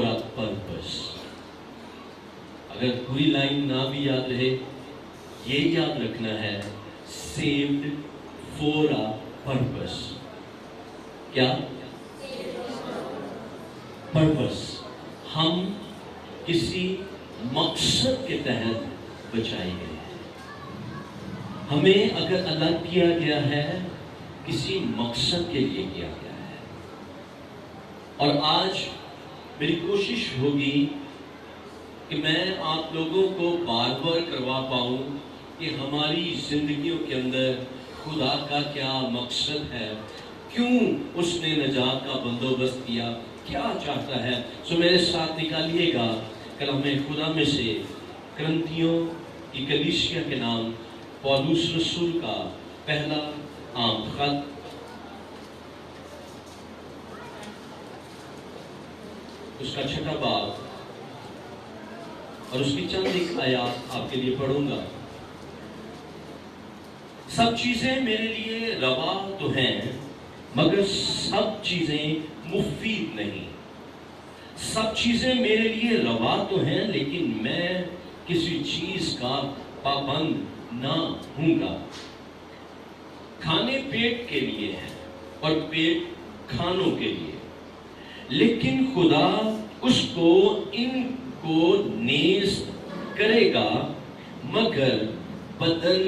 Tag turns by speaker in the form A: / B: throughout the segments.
A: a purpose. اگر کوئی line نہ بھی یاد رہے، یہ یاد رکھنا ہے، saved for a purpose. کیا؟ purpose. ہم کسی مقصد کے تحت بچائے گئے ہیں. ہمیں اگر الگ کیا گیا ہے، کسی مقصد کے لیے کیا گیا ہے. اور آج میری کوشش ہوگی کہ میں آپ لوگوں کو بار بار کروا پاؤں کہ ہماری زندگیوں کے اندر خدا کا کیا مقصد ہے، کیوں اس نے نجات کا بندوبست کیا، کیا چاہتا ہے. سو میرے ساتھ نکالیے گا کلام خدا میں سے کرنتھیوں کی کلیسیا کے نام پولس رسول کا پہلا عام خط، اس کا 6واں باب اور اس کی چند ایک آیات آپ کے لیے پڑھوں گا. سب چیزیں میرے لیے روا تو ہیں، مگر سب چیزیں مفید نہیں. سب چیزیں میرے لیے روا تو ہیں، لیکن میں کسی چیز کا پابند نہ ہوں گا. کھانے پیٹ کے لیے ہیں اور پیٹ کھانوں کے لیے، لیکن خدا اس کو ان کو نیز کرے گا، مگر بدن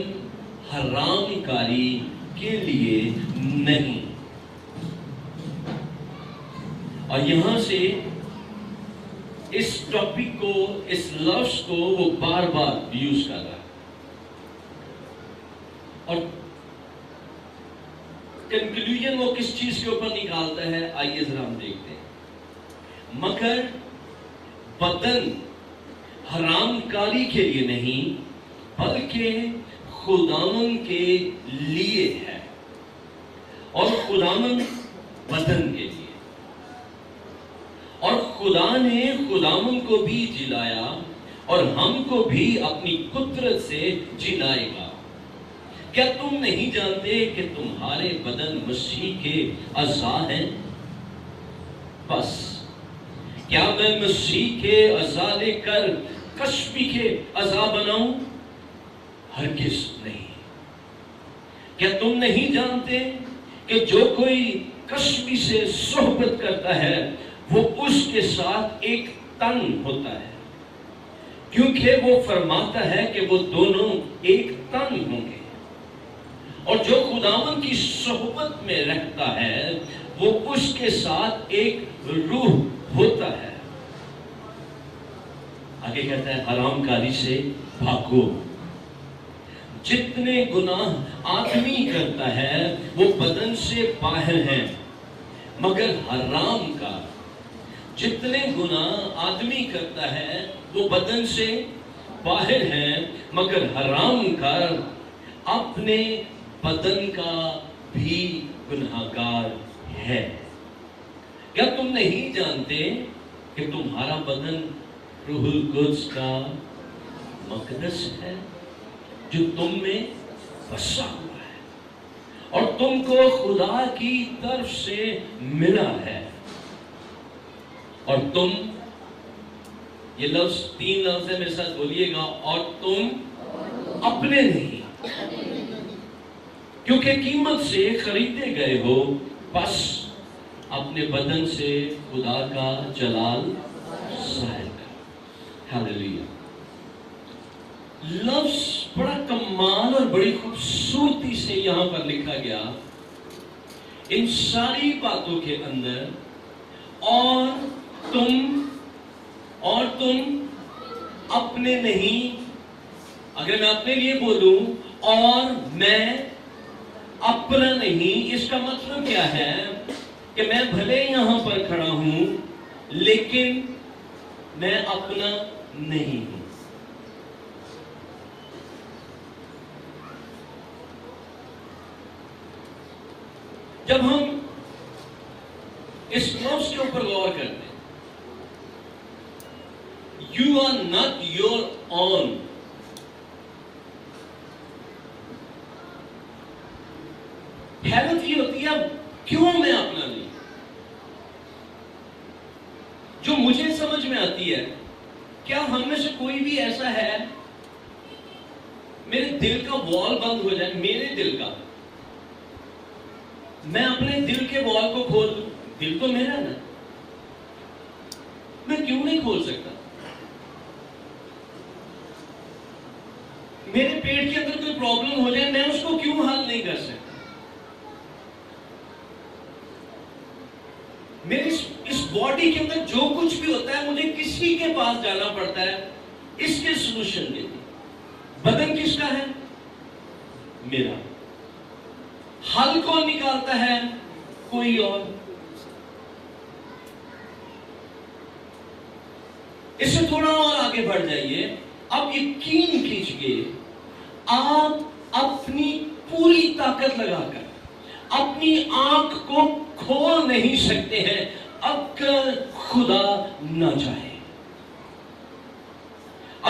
A: حرام کاری کے لیے نہیں. اور یہاں سے اس ٹاپک کو، اس لفظ کو وہ بار بار یوز کر رہا ہے. اور کنکلوژن وہ کس چیز کے اوپر نکالتا ہے، آئیے ذرا ہم دیکھتے ہیں. مگر بدن حرام کاری کے لیے نہیں، بلکہ خداوند کے لیے ہے، اور خداوند بدن کے لیے. اور خدا نے خداوند کو بھی جلایا اور ہم کو بھی اپنی قدرت سے جلائے گا. کیا تم نہیں جانتے کہ تمہارے بدن مسیح کے اعضاء ہیں؟ بس کیا میں مسیح کے اعضاء لے کر کسبی کے اعضاء بناؤں؟ ہرگز نہیں. کیا تم نہیں جانتے کہ جو کوئی کسبی سے صحبت کرتا ہے وہ اس کے ساتھ ایک تن ہوتا ہے، کیونکہ وہ فرماتا ہے کہ وہ دونوں ایک تن ہوں گے. اور جو خداوند کی صحبت میں رہتا ہے وہ اس کے ساتھ ایک روح ہوتا ہے. آگے کہتا ہے حرام کاری سے بھاگو. جتنے گناہ آدمی کرتا ہے وہ بدن سے باہر ہیں، مگر حرام کار. جتنے گناہ آدمی کرتا ہے وہ بدن سے باہر ہیں، مگر حرام کار اپنے بدن کا بھی گنہگار ہے. کیا تم نہیں جانتے کہ تمہارا بدن روح القدس کا مقدس ہے جو تم میں بسا ہوا ہے اور تم کو خدا کی طرف سے ملا ہے؟ اور تم، یہ لفظ 3 لفظ ہے، میرے ساتھ بولیے گا، اور تم اپنے نہیں، کیونکہ قیمت سے خریدے گئے ہو. بس اپنے بدن سے خدا کا جلال ظاہر کر. ہاللیلویا. لفظ بڑا کمال اور بڑی خوبصورتی سے یہاں پر لکھا گیا. ان ساری باتوں کے اندر اور تم اپنے نہیں. اگر میں اپنے لیے بولوں اور میں اپنا نہیں، اس کا مطلب کیا ہے کہ میں بھلے یہاں پر کھڑا ہوں لیکن میں اپنا نہیں ہوں. جب ہم اس لفظ کے اوپر غور کرتے ہیں، You are not your own. حیرت یہ ہوتی ہے کیوں میں اپنا نہیں. جو مجھے سمجھ میں آتی ہے، کیا ہم میں سے کوئی بھی ایسا ہے میرے دل کا وال بند ہو جائے، میرے دل کا، میں اپنے دل کے وال کو کھول دوں؟ دل تو میرا نا، میں کیوں نہیں کھول سکتا؟ میرے پیٹ کے اندر کوئی پرابلم ہو جائے، میں اس کو کیوں حل نہیں کر سکتا؟ میری اس باڈی کے اندر جو کچھ بھی ہوتا ہے مجھے کسی کے پاس جانا پڑتا ہے اس کے سولوشن کے لیے۔ بدن کس کا ہے؟ میرا۔ حل کون نکالتا ہے؟ کوئی اور۔ اس سے تھوڑا اور آگے بڑھ جائیے، اب یقین کیجئے آپ اپنی پوری طاقت لگا کر اپنی آنکھ کو کھول نہیں سکتے ہیں اگر خدا نہ چاہے۔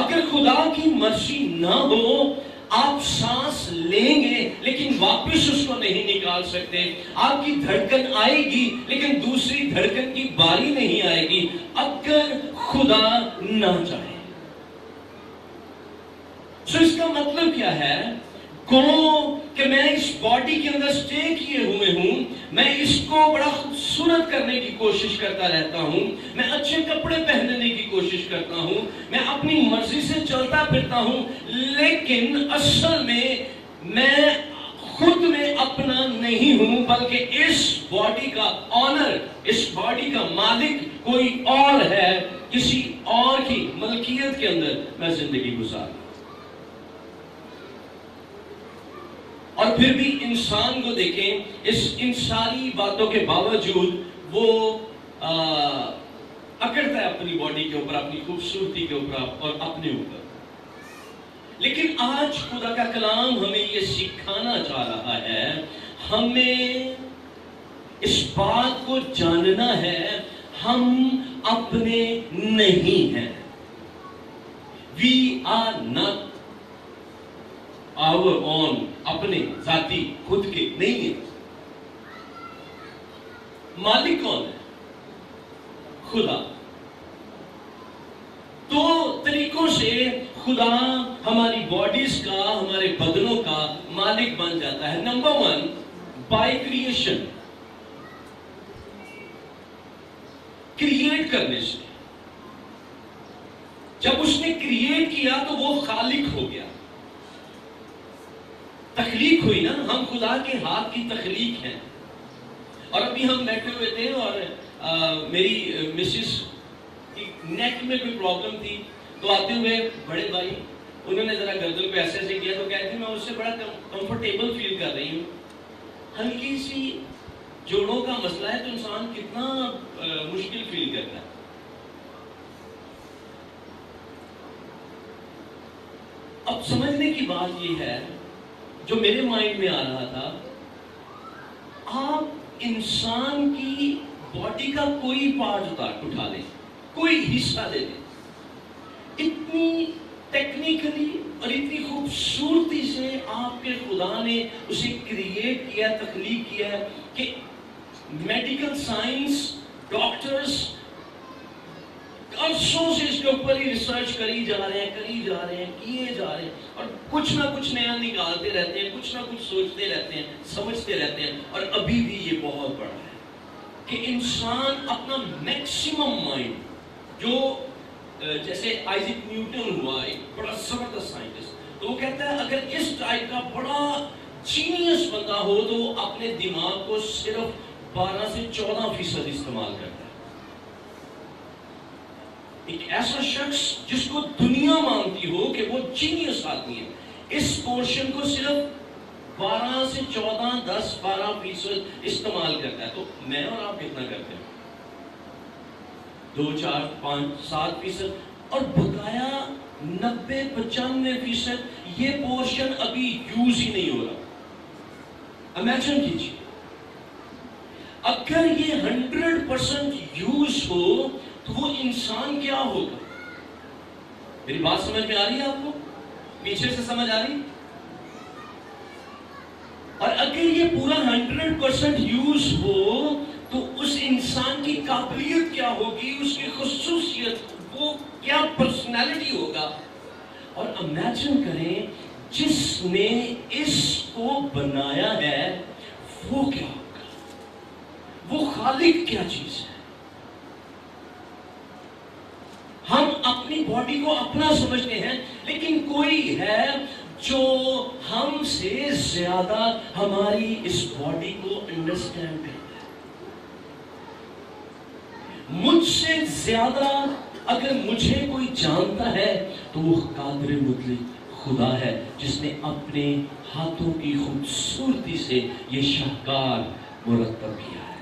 A: اگر خدا کی مرضی نہ ہو، آپ سانس لیں گے لیکن واپس اس کو نہیں نکال سکتے۔ آپ کی دھڑکن آئے گی لیکن دوسری دھڑکن کی باری نہیں آئے گی اگر خدا نہ چاہے۔ سو اس کا مطلب کیا ہے؟ کہ میں اس باڈی کے اندر سٹے کیے ہوئے ہوں، میں اس کو بڑا خوبصورت کرنے کی کوشش کرتا رہتا ہوں، میں اچھے کپڑے پہننے کی کوشش کرتا ہوں، میں اپنی مرضی سے چلتا پھرتا ہوں، لیکن اصل میں خود میں اپنا نہیں ہوں، بلکہ اس باڈی کا آنر، اس باڈی کا مالک کوئی اور ہے، کسی اور کی ملکیت کے اندر میں زندگی گزار۔ اور پھر بھی انسان کو دیکھیں، ان ساری باتوں کے باوجود وہ اکڑتا ہے اپنی باڈی کے اوپر، اپنی خوبصورتی کے اوپر اور اپنے اوپر۔ لیکن آج خدا کا کلام ہمیں یہ سکھانا چاہ رہا ہے، ہمیں اس بات کو جاننا ہے ہم اپنے نہیں ہیں۔ We are not our own، اپنے ذاتی خود کے نہیں ہیں۔ مالک کون ہے؟ خدا۔ دو طریقوں سے خدا ہماری باڈیز کا، ہمارے بدنوں کا مالک بن جاتا ہے۔ نمبر 1، بائی کریشن، کریٹ کرنے سے۔ جب اس نے کریٹ کیا تو وہ خالق ہو گیا، تخلیق ہوئی نا، ہم خدا کے ہاتھ کی تخلیق ہیں۔ اور ابھی ہم بیٹھے ہوئے تھے اور میری مسز کی نیک میں کوئی پرابلم تھی، تو آتے ہوئے بڑے بھائی انہوں نے ذرا گردن پہ ایسے ایسے کیا تو کہتے ہیں میں اس سے بڑا کمفرٹیبل فیل کر رہی ہوں۔ ہلکی سی جوڑوں کا مسئلہ ہے تو انسان کتنا مشکل فیل کرتا ہے۔ اب سمجھنے کی بات یہ ہے جو میرے مائنڈ میں آ رہا تھا، آپ انسان کی باڈی کا کوئی پارٹ اٹھا لیں، کوئی حصہ دے دیں، اتنی ٹیکنیکلی اور اتنی خوبصورتی سے آپ کے خدا نے اسے کریٹ کیا، تخلیق کیا ہے کہ میڈیکل سائنس، ڈاکٹرز عرصوں سے اس کے اوپر ہی ریسرچ کری جا رہے ہیں، کیے جا رہے ہیں، اور کچھ نہ کچھ نیا نکالتے رہتے ہیں، کچھ نہ کچھ سوچتے رہتے ہیں، سمجھتے رہتے ہیں، اور ابھی بھی یہ بہت بڑا ہے کہ انسان اپنا میکسیمم مائنڈ، جو جیسے آئزک نیوٹن ہوا ایک بڑا زبردست سائنٹسٹ، تو وہ کہتا ہے اگر اس ٹائپ کا بڑا جینیس بندہ ہو تو وہ اپنے دماغ کو صرف 12 سے 14% استعمال کرتا ہے۔ ایک ایسا شخص جس کو دنیا مانتی ہو کہ وہ جینیس آدمی ہے، اس پورشن کو صرف 12 سے 14، 10، 12% استعمال کرتا ہے۔ تو میں اور آپ کتنا کرتے ہیں؟ 2، 4، 5، 7%، اور بقایا 90-95% یہ پورشن ابھی یوز ہی نہیں ہو رہا۔ امیجن کیجیے اگر یہ 100% یوز ہو تو وہ انسان کیا ہوگا؟ میری بات سمجھ میں آ رہی ہے آپ کو؟ پیچھے سے سمجھ آ رہی؟ اور اگر یہ پورا 100% یوز ہو تو اس اس انسان کی قابلیت کیا ہوگی، اس کی خصوصیت، وہ کیا پرسنالٹی ہوگا. اور امیجن کریں جس نے اس کو بنایا ہے وہ کیا ہوگا، وہ خالق کیا چیز ہے. ہم اپنی باڈی کو اپنا سمجھتے ہیں، لیکن کوئی ہے جو ہم سے زیادہ ہماری اس باڈی کو انڈرسٹینڈ کرتا ہے. مجھ سے زیادہ اگر مجھے کوئی جانتا ہے تو وہ قادر مطلق خدا ہے، جس نے اپنے ہاتھوں کی خوبصورتی سے یہ شاہکار مرتب کیا ہے.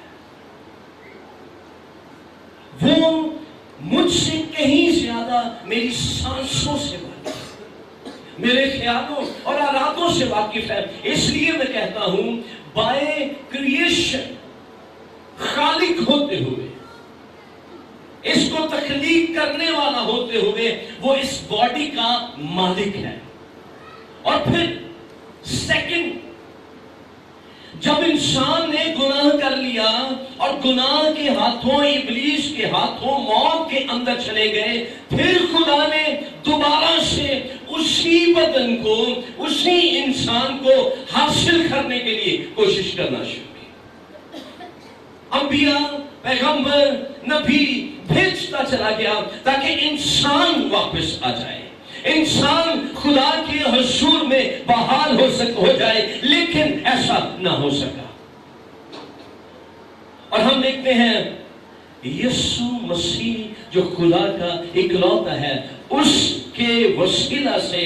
A: وہ مجھ سے کہیں زیادہ میری سانسوں سے واقف، میرے خیالوں اور ارادوں سے واقف ہے. اس لیے میں کہتا ہوں بائی کریشن، خالق ہوتے ہوئے، اس کو تخلیق کرنے والا ہوتے ہوئے، وہ اس باڈی کا مالک ہے. اور پھر سیکنڈ، جب انسان نے گناہ کر لیا اور گناہ کے ہاتھوں، ابلیس کے ہاتھوں موت کے اندر چلے گئے، پھر خدا نے دوبارہ سے اسی بدن کو، اسی انسان کو حاصل کرنے کے لیے کوشش کرنا شروع کی. انبیاء، پیغمبر، نبی بھیجتا چلا گیا تاکہ انسان واپس آ جائے، انسان خدا کے حضور میں بحال ہو جائے، لیکن ایسا نہ ہو سکا. اور ہم دیکھتے ہیں یسوع مسیح جو خدا کا اکلوتا ہے، اس کے وسیلہ سے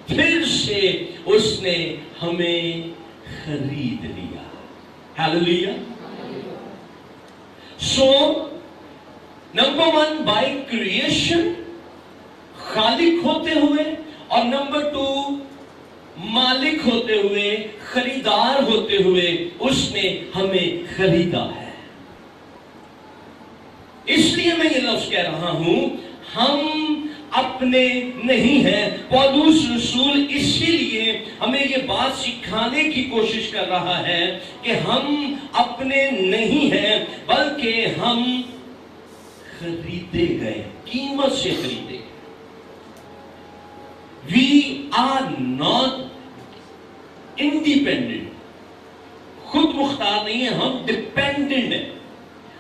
A: پھر سے اس نے ہمیں خرید لیا. ہاللیلویا. سو نمبر 1 بائی کریشن، خالق ہوتے ہوئے، اور نمبر 2 مالک ہوتے ہوئے، خریدار ہوتے ہوئے اس نے ہمیں خریدا ہے. اس لیے میں یہ لفظ کہہ رہا ہوں، ہم اپنے نہیں ہیں. پولس رسول اسی لیے ہمیں یہ بات سکھانے کی کوشش کر رہا ہے کہ ہم اپنے نہیں ہیں، بلکہ ہم خریدے گئے، قیمت سے خریدے گئے. We are not independent. خود مختار نہیں ہیں، ہم ڈیپینڈنٹ ہیں.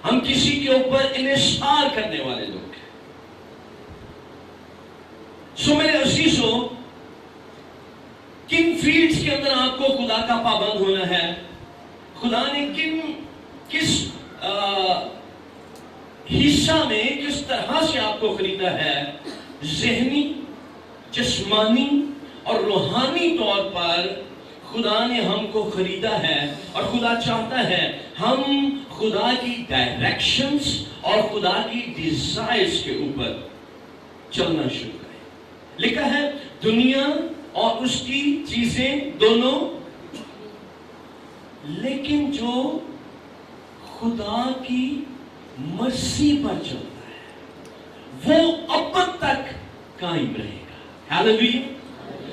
A: ہم کسی کے اوپر انحصار کرنے والے لوگ ہیں. سو میرے عزیزوں، کن فیلڈز کے اندر آپ کو خدا کا پابند ہونا ہے؟ خدا نے کس حصہ میں کس طرح سے آپ کو خریدا ہے؟ ذہنی، جسمانی اور روحانی طور پر خدا نے ہم کو خریدا ہے. اور خدا چاہتا ہے ہم خدا کی ڈائریکشنز اور خدا کی ڈیزائرز کے اوپر چلنا شروع کریں. لکھا ہے دنیا اور اس کی چیزیں دونوں، لیکن جو خدا کی مرضی پر چلتا ہے وہ اب تک قائم رہے گا. ہاللیلویا.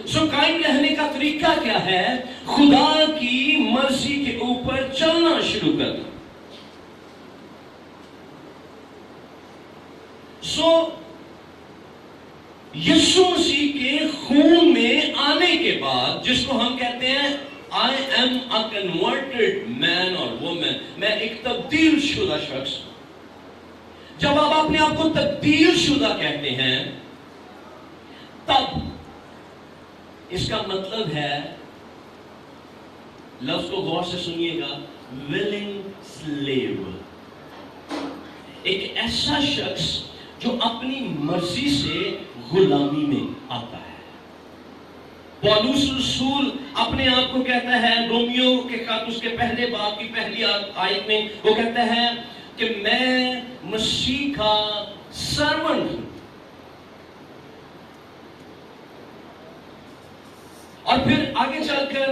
A: سو قائم رہنے کا طریقہ کیا ہے؟ خدا کی مرضی کے اوپر چلنا شروع کرنا. سو یسوع مسیح کے خون میں آنے کے بعد، جس کو ہم کہتے ہیں I am a converted man or woman، میں ایک تبدیل شدہ شخص. جب آپ اپنے آپ کو تبدیل شدہ کہتے ہیں، تب اس کا مطلب ہے، لفظ کو غور سے سنیے گا، willing slave. ایک ایسا شخص جو اپنی مرضی سے غلامی میں آتا ہے. پولس رسول اپنے آپ کو کہتا ہے رومیو کے خط اس کے پہلے باب کی پہلی آیت میں، وہ کہتا ہے کہ میں مسیح کا سرونٹ ہوں. اور پھر آگے چل کر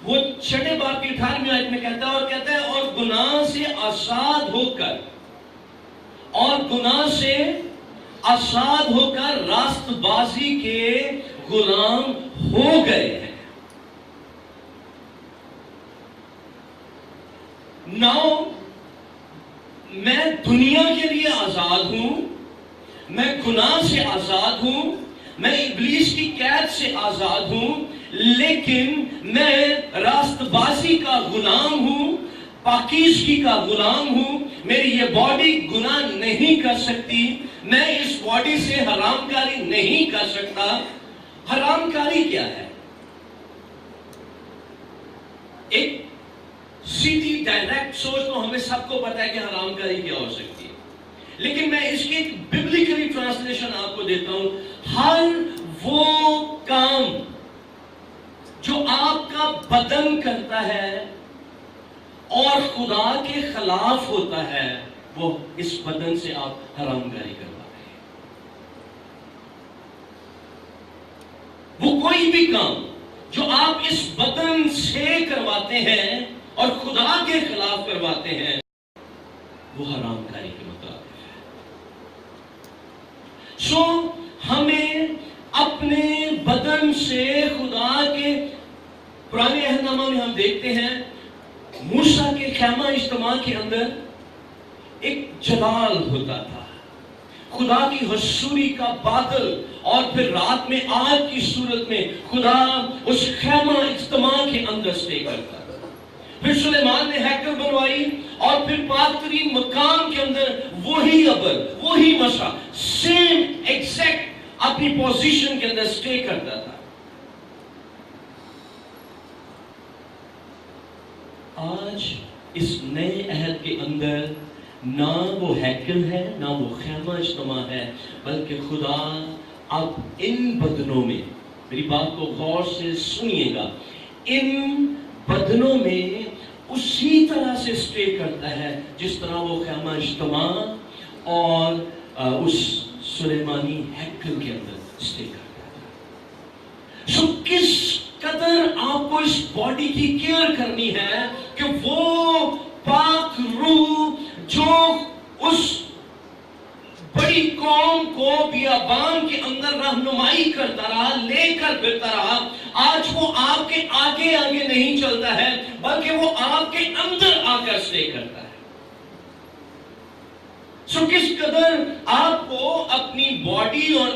A: وہ 6 باب کی 18ویں آیت میں کہتا ہے اور گناہ سے آزاد ہو کر، اور گناہ سے آزاد ہو کر راست بازی کے غلام ہو گئے ہیں. ناؤ میں دنیا کے لیے آزاد ہوں، میں گناہ سے آزاد ہوں، میں ابلیس کی قید سے آزاد ہوں، لیکن میں راست بازی کا غلام ہوں، پاکیزگی کا غلام ہوں. میری یہ باڈی گناہ نہیں کر سکتی، میں اس باڈی سے حرام کاری نہیں کر سکتا. حرام کاری کیا ہے؟ ایک سیدھی ڈائریکٹ سوچ تو ہمیں سب کو پتا ہے کہ حرام کاری کیا ہو سکتی ہے، لیکن میں اس کی ایک ببلیکلی ٹرانسلیشن آپ کو دیتا ہوں. ہر وہ کام جو آپ کا بدن کرتا ہے اور خدا کے خلاف ہوتا ہے، وہ اس بدن سے آپ حرام کاری کرواتے ہیں. وہ کوئی بھی کام جو آپ اس بدن سے کرواتے ہیں اور خدا کے خلاف کرواتے ہیں، وہ حرام کاری کے مطابق ہے. سو ہمیں اپنے بدن سے خدا کے پرانے عہد نامہ میں ہم دیکھتے ہیں موسیٰ کے خیمہ اجتماع کے اندر ایک جلال ہوتا تھا، خدا کی حضوری کا بادل، اور پھر رات میں آگ کی صورت میں خدا اس خیمہ اجتماع کے اندر سٹے کرتا تھا. پھر سلیمان نے ہیکل بنوائی اور پھر پاک ترین مقام کے اندر وہی ابر، وہی مسا، سیم ایگزیکٹ اپنی پوزیشن کے اندر سٹے کرتا تھا. آج اس نئے عہد کے اندر نہ وہ ہیکل ہے، نہ وہ خیمہ اجتماع ہے، بلکہ خدا اب ان بدنوں میں، میری بات کو غور سے سنیے گا، ان بدنوں میں اسی طرح سے سٹے کرتا ہے جس طرح وہ خیمہ اجتماع اور اس سلیمانی ہیکل کے اندر سٹے کرتا تھا. سو کس قدر آپ کو اس باڈی کی کیئر کرنی ہے کہ وہ پاک روح جو اس بڑی قوم کو بیابان کے اندر رہنمائی کرتا رہا، لے کر پھرتا رہا، آج وہ آپ کے آگے آگے نہیں چلتا ہے بلکہ وہ آپ کے اندر آ کر سٹے کرتا ہے. سو کس قدر آپ کو اپنی باڈی اور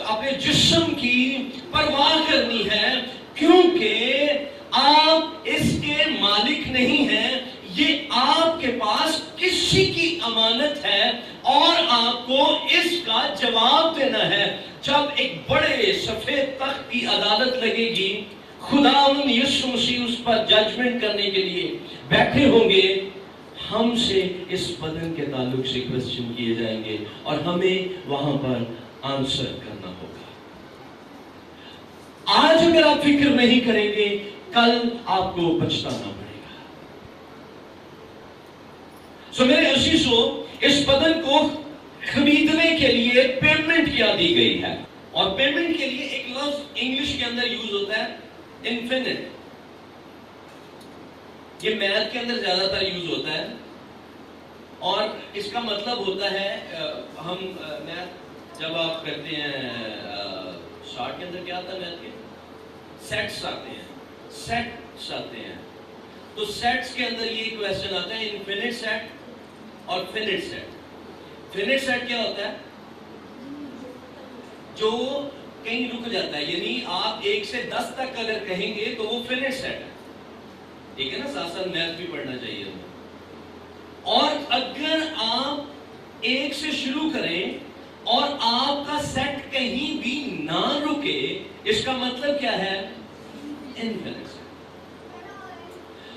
A: اپنے جسم کی پرواہ کرنی ہے، کیونکہ آپ اس کے مالک نہیں ہیں، یہ آپ کے پاس کسی کی امانت ہے اور آپ کو اس کا جواب دینا ہے. جب ایک بڑے سفید تخت کی عدالت لگے گی، خداوند یسوع مسیح اس پر ججمنٹ کرنے کے لیے بیٹھے ہوں گے، ہم سے اس بدن کے تعلق سے کوسچن کیے جائیں گے اور ہمیں وہاں پر آنسر کرنا ہوگا. آج اگر آپ فکر نہیں کریں گے، کل آپ کو پچھتانا پڑے گا. سو میرے عزیزو، اس بدن کو خریدنے کے لیے پیمنٹ کیا دی گئی ہے، اور پیمنٹ کے لیے ایک لفظ انگلش کے اندر یوز ہوتا ہے انفینٹ. یہ میتھ کے اندر زیادہ تر یوز ہوتا ہے اور اس کا مطلب ہوتا ہے، ہم میتھ جب آپ کرتے ہیں شارٹ کے اندر کیا آتا ہے میتھ کے سیٹس آتے ہیں، سیٹس آتے ہیں. تو سیٹس کے اندر یہ کویسچن آتا ہے انفینٹ سیٹ اور فینٹ سیٹ. فینٹ سیٹ کیا ہوتا ہے؟ جو کہیں رک جاتا ہے، یعنی آپ 1 سے 10 تک اگر کہیں گے تو وہ فینٹ سیٹ ہے. ٹھیک ہے نا، ساتھ ساتھ میتھ بھی پڑھنا چاہیے ہمیں. اور اگر آپ 1 سے شروع کریں اور آپ کا سیٹ کہیں بھی نہ رکے، اس کا مطلب کیا ہے؟ انفینٹ.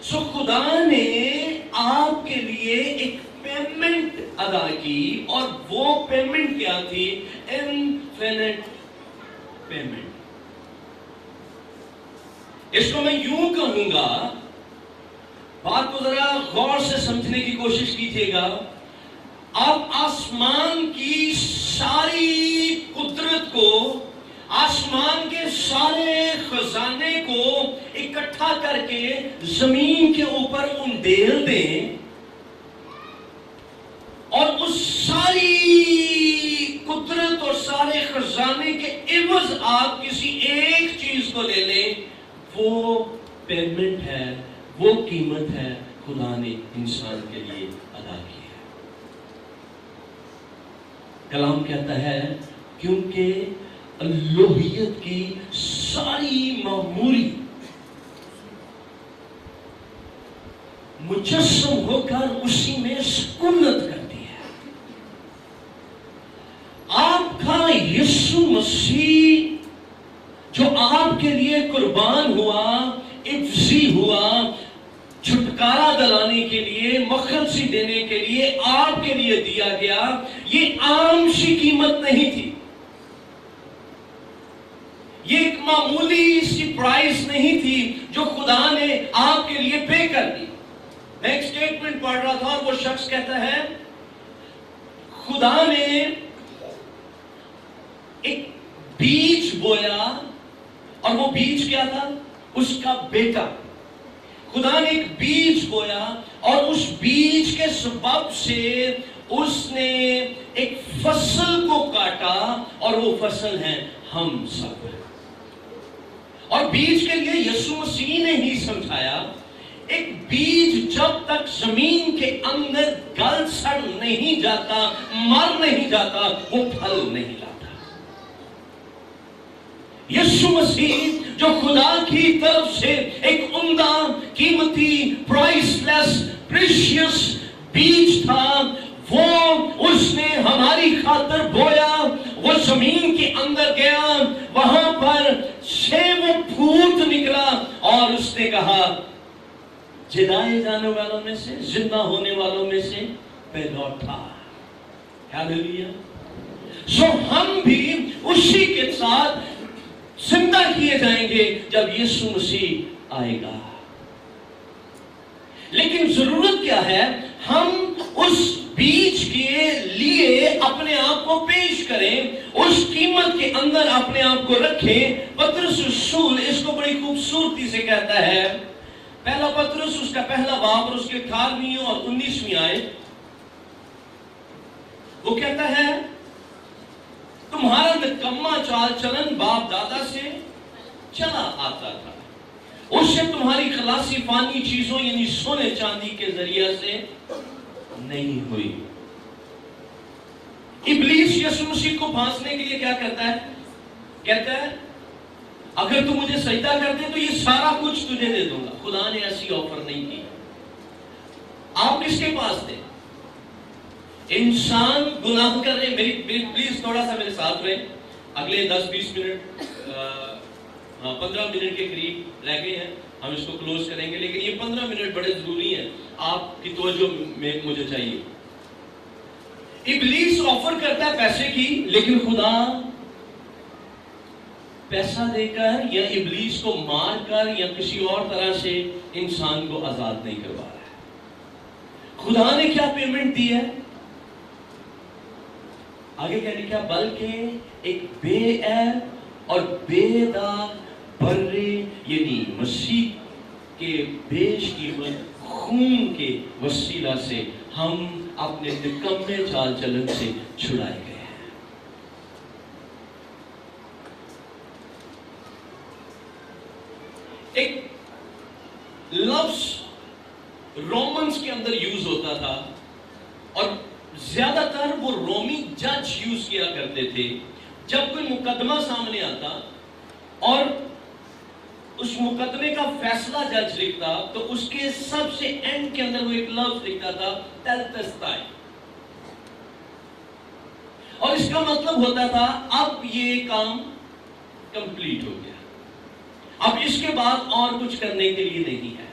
A: سو خدا نے آپ کے لیے ایک پیمنٹ ادا کی، اور وہ پیمنٹ کیا تھی؟ Infinite payment. اس کو میں یوں کہوں گا، بات کو ذرا غور سے سمجھنے کی کوشش کیجیے گا. آپ آسمان کی ساری قدرت کو، آسمان کے سارے خزانے کو اکٹھا کر کے زمین کے اوپر انڈیل دیں، اور اس ساری قدرت اور سارے خزانے کے عوض آپ کسی ایک چیز کو لے لیں، وہ پیمنٹ ہے، وہ قیمت ہے خدا نے انسان کے لیے ادا کی ہے۔ کلام کہتا ہے کیونکہ الوہیت کی ساری معموری مجسم ہو کر اسی میں سکونت کرتی ہے۔ آپ کا یسوع مسیح جو آپ کے لیے قربان ہوا، افضی ہوا، چھٹکارا دلانے کے لیے، مخلصی دینے کے لیے آپ کے لیے دیا گیا، یہ عام سی قیمت نہیں تھی، یہ ایک معمولی سی پرائز نہیں تھی جو خدا نے آپ کے لیے پے کر دی۔ میں ایک سٹیٹمنٹ پڑھ رہا تھا اور وہ شخص کہتا ہے خدا نے ایک بیج بویا، اور وہ بیج کیا تھا؟ اس کا بیٹا۔ خدا نے ایک بیج بویا اور اس بیج کے سبب سے اس نے ایک فصل کو کاٹا، اور وہ فصل ہے ہم سب۔ اور بیج کے لیے یسوع مسیح نے ہی سمجھایا ایک بیج جب تک زمین کے اندر گل سڑ نہیں جاتا، مر نہیں جاتا، وہ پھل نہیں لاتا۔ یسوع مسیح جو خدا کی طرف سے ایک عمدہ، قیمتی، پرائس لیس، پریشیس بیج تھا، وہ اس نے ہماری خاطر بویا، وہ زمین کے اندر گیا، وہاں پر سے وہ پھوٹ نکلا، اور اس نے کہا جلائے جانے والوں میں سے، زندہ ہونے والوں میں سے پہلا تھا۔ ہیلیلویا۔ سو ہم بھی اسی کے ساتھ زندہ کیے جائیں گے جب یسوع مسیح آئے گا۔ لیکن ضرورت کیا ہے؟ ہم اس بیج کے لیے اپنے آپ کو پیش کریں، اس قیمت کے اندر اپنے آپ کو رکھیں۔ پطرس رسول اس کو بڑی خوبصورتی سے کہتا ہے، پہلا پطرس اس کا پہلا باب اور اس کے 18ویں اور 19ویں آیت، وہ کہتا ہے تمہارا نکما چال چلن باپ دادا سے چلا آتا تھا، اس سے تمہاری خلاصی فانی چیزوں یعنی سونے چاندی کے ذریعے سے نہیں ہوئی۔ ابلیس یسوع مسیح کو پھانسنے کے لیے کیا کرتا ہے؟ کہتا ہے اگر تم مجھے سجدہ کر دے تو یہ سارا کچھ تجھے دے دوں گا۔ خدا نے ایسی آفر نہیں کی۔ آپ کس کے پاس تھے؟ انسان گناہ کر رہے، میری پلیز تھوڑا سا میرے ساتھ رہے، اگلے 10-20 منٹ 15 منٹ کے قریب رہ گئے ہیں، ہم اس کو کلوز کریں گے، لیکن یہ 15 منٹ بڑے ضروری ہیں، آپ کی توجہ میں مجھے چاہیے۔ ابلیس آفر کرتا ہے پیسے کی، لیکن خدا پیسہ دے کر یا ابلیس کو مار کر یا کسی اور طرح سے انسان کو آزاد نہیں کروا رہا ہے۔ خدا نے کیا پیمنٹ دی ہے؟ آگے کہنے کیا؟ بلکہ ایک بے عیب اور بے داغ برے یعنی مسیح کے بیش قیمت خون کے وسیلہ سے ہم اپنے نکمے چال چلن سے چھڑائے گئے ہیں۔ ایک لفظ رومنز کے اندر یوز ہوتا تھا، اور زیادہ تر وہ رومی جج یوز کیا کرتے تھے جب کوئی مقدمہ سامنے آتا اور اس مقدمے کا فیصلہ جج لکھتا تو اس کے سب سے اینڈ کے اندر وہ ایک لفظ لکھتا تھا تلتستائی، اور اس کا مطلب ہوتا تھا اب یہ کام کمپلیٹ ہو گیا، اب اس کے بعد اور کچھ کرنے کے لیے نہیں ہے۔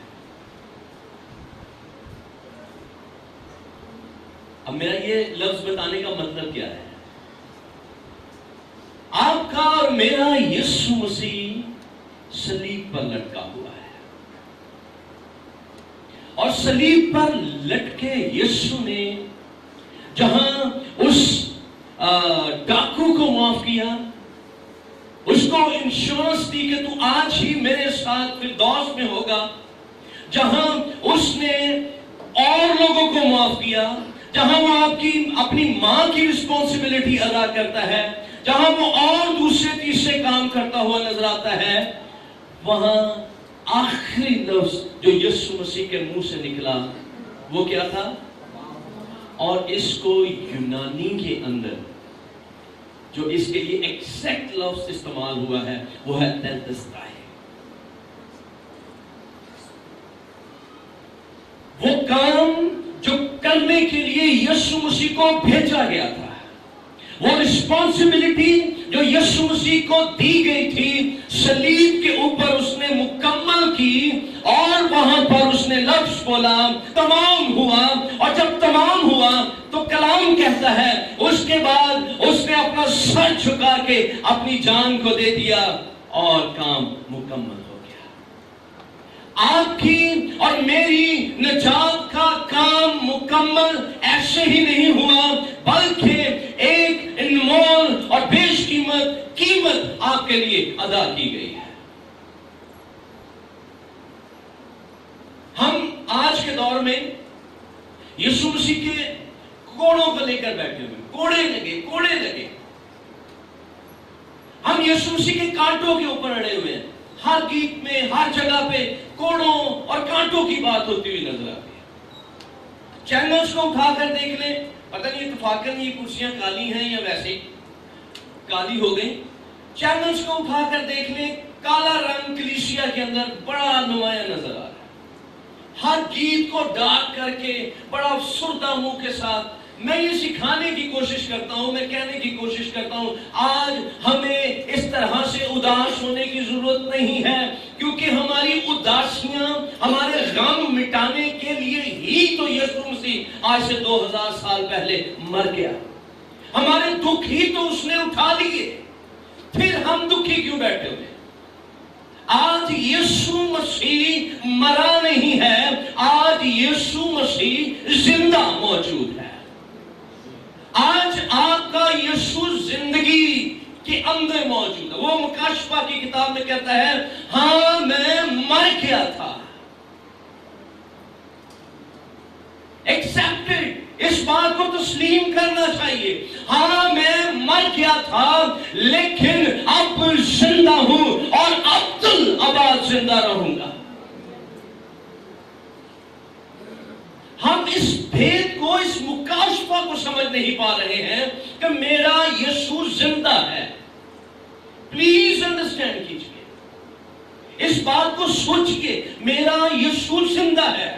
A: اب میرا یہ لفظ بتانے کا مطلب کیا ہے؟ آپ کا اور میرا یسوع مسیح صلیب پر لٹکا ہوا ہے، اور صلیب پر لٹکے یسوع نے جہاں اس ڈاکو کو معاف کیا، اس کو انشورنس دی کہ تو آج ہی میرے ساتھ فردوس میں ہوگا، جہاں اس نے اور لوگوں کو معاف کیا، جہاں وہ اپنی ماں کی رسپانسبلٹی ادا کرتا ہے، جہاں وہ اور دوسرے تیسرے کام کرتا ہوا نظر آتا ہے، وہاں آخری لفظ جو یسوع مسیح کے منہ سے نکلا وہ کیا تھا؟ اور اس کو یونانی کے اندر جو اس کے لیے ایکزیکٹ لفظ استعمال ہوا ہے وہ ہے تیلتسٹائے. وہ کام جو کرنے کے لیے یسوع مسیح کو بھیجا گیا تھا، وہ رسپانسبلٹی جو یسوع مسیح کو دی گئی تھی، صلیب کے اوپر اس نے مکمل کی، اور وہاں پر اس نے لفظ بولا تمام ہوا. اور جب تمام ہوا تو کلام کہتا ہے اس کے بعد اس نے اپنا سر جھکا کے اپنی جان کو دے دیا اور کام مکمل ہو گیا. آپ کی اور میری نجات کا کام مکمل ایسے ہی نہیں ہوا، بلکہ ایک انمول اور بیش قیمت آپ کے لیے ادا کی گئی ہے. ہم آج کے دور میں یسوع مسیح کے کوڑوں کو لے کر بیٹھے ہوئے، کوڑے لگے. ہم یسوع مسیح کے کانٹوں کے اوپر اڑے ہوئے ہیں. ہر گیت میں، ہر جگہ پہ کوڑوں اور کانٹوں کی بات ہوتی ہوئی نظر آتی ہے. چینلز کو اٹھا کر دیکھ لیں، پتہ نہیں اتفاقاً یہ کرسیاں کالی ہیں یا ویسے کالی ہو گئی. چینلز کو اٹھا کر دیکھ لیں، کالا رنگ کلیسیا کے اندر بڑا نمایاں نظر آ رہا ہے. ہر گیت کو ڈارک کر کے بڑا افسردہ منہ کے ساتھ میں یہ سکھانے کی کوشش کرتا ہوں، میں کہنے کی کوشش کرتا ہوں آج ہمیں اس طرح سے اداس ہونے کی ضرورت نہیں ہے، کیونکہ ہماری اداسیاں، ہمارے غم مٹانے کے لیے ہی تو یسوع مسیح آج سے 2000 سال پہلے مر گیا. ہمارے دکھ ہی تو اس نے اٹھا لیے، پھر ہم دکھی کیوں بیٹھے ہوئے؟ آج یسوع مسیح مرا نہیں ہے، آج یسوع مسیح زندہ موجود ہے. آج آپ کا یسوع زندگی کے اندر موجود ہے. وہ مکاشفہ کی کتاب میں کہتا ہے ہاں میں مر گیا تھا. ایکسپٹڈ، اس بات کو تسلیم کرنا چاہیے. ہاں میں مر گیا تھا لیکن اب زندہ ہوں اور ابد زندہ رہوں گا. ہم اس بھید کو، اس مکاشفہ کو سمجھ نہیں پا رہے ہیں کہ میرا یسوع زندہ ہے. پلیز انڈرسٹینڈ کیجئے، اس بات کو سوچئے، میرا یسوع زندہ ہے.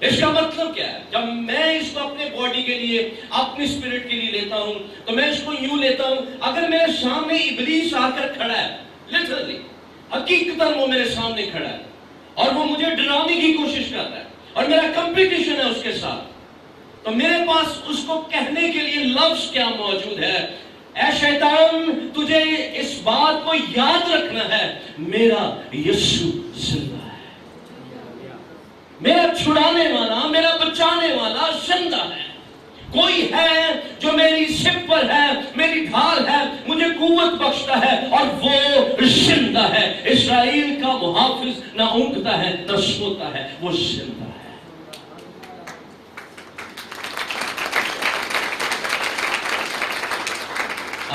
A: اس کا مطلب کیا ہے؟ جب میں اس کو اپنے باڈی کے لیے، اپنی اسپرٹ کے لیے لیتا ہوں تو میں اس کو یوں لیتا ہوں، اگر میرے سامنے ابلیس آ کر کھڑا ہے، لٹرلی حقیقتاً وہ میرے سامنے کھڑا ہے اور وہ مجھے ڈرانے کی کوشش کرتا ہے اور میرا کمپٹیشن ہے اس کے ساتھ، تو میرے پاس اس کو کہنے کے لیے لفظ کیا موجود ہے؟ اے شیطان، تجھے اس بات کو یاد رکھنا ہے میرا یسوع زندہ ہے، میرا چھڑانے والا، میرا بچانے والا زندہ ہے. کوئی ہے جو میری سب پر ہے، میری ڈھال ہے، مجھے قوت بخشتا ہے اور وہ زندہ ہے. اسرائیل کا محافظ نہ اونگتا ہے نہ سوتا ہے، وہ زندہ ہے.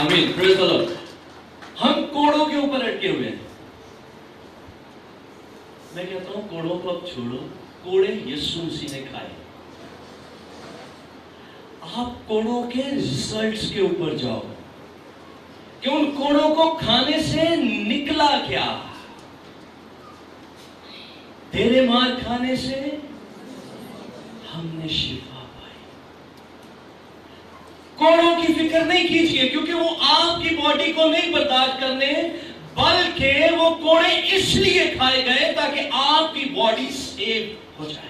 A: آمین، پریز دی لارڈ. ہم کوڑوں کے اوپر اٹکے ہوئے ہیں. میں کہتا ہوں کوڑوں کو اب چھوڑو، کوڑے یسوع مسیح نے کھائے. آپ کوڑوں کے ریزلٹس کے اوپر جاؤ کہ ان کوڑوں کو کھانے سے نکلا کیا. تیرے مار کھانے سے ہم نے شفا پائی. کوڑوں کی فکر نہیں کیجیے کیونکہ وہ آپ کی باڈی کو نہیں برداشت کرنے، بلکہ وہ کوڑے اس لیے کھائے گئے تاکہ آپ کی باڈی سیف ہو جائے.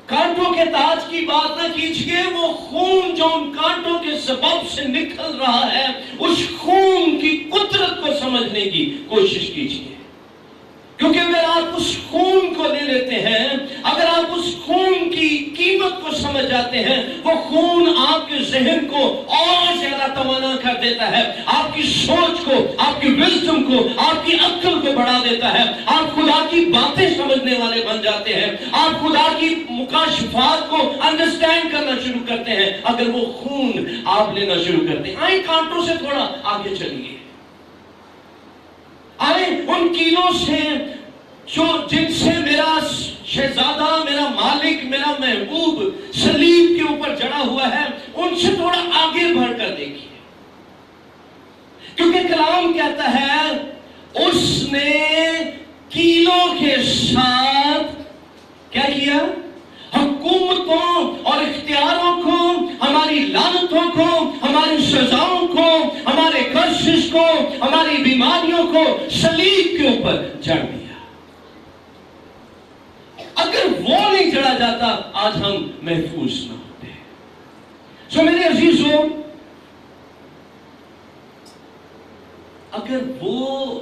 A: کانٹوں کے تاج کی بات نہ کیجئے، وہ خون جو ان کانٹوں کے سبب سے نکل رہا ہے، اس خون کی قدرت کو سمجھنے کی کوشش کیجئے. کیونکہ اگر آپ اس خون کو لے لیتے ہیں، اگر آپ اس خون کی قیمت کو سمجھ جاتے ہیں، وہ خون آپ کے ذہن کو اور زیادہ توانا کر دیتا ہے، آپ کی سوچ کو، آپ کی وزڈم کو، آپ کی عقل کو بڑھا دیتا ہے. آپ خدا کی باتیں سمجھنے والے بن جاتے ہیں، آپ خدا کی مکاشفات کو انڈرسٹینڈ کرنا شروع کرتے ہیں اگر وہ خون آپ لینا شروع کرتے ہیں. آئیں کانٹوں سے تھوڑا آگے چلیے. آئے ان کیلوں سے جو جن سے میرا شہزادہ، میرا مالک، میرا محبوب صلیب کے اوپر جڑا ہوا ہے، ان سے تھوڑا آگے بڑھ کر دیکھیے، کیونکہ کلام کہتا ہے اس نے کیلوں کے ساتھ کیا کیا؟ حکومتوں اور اختیاروں کو، ہماری لعنتوں کو، ہماری سزاؤں کو، ہمارے کرسز کو، ہماری بیماریوں کو صلیب کے اوپر جڑ دیا۔ اگر وہ نہیں جڑا جاتا آج ہم محفوظ نہ ہوتے۔ سو میرے عزیزوں، اگر وہ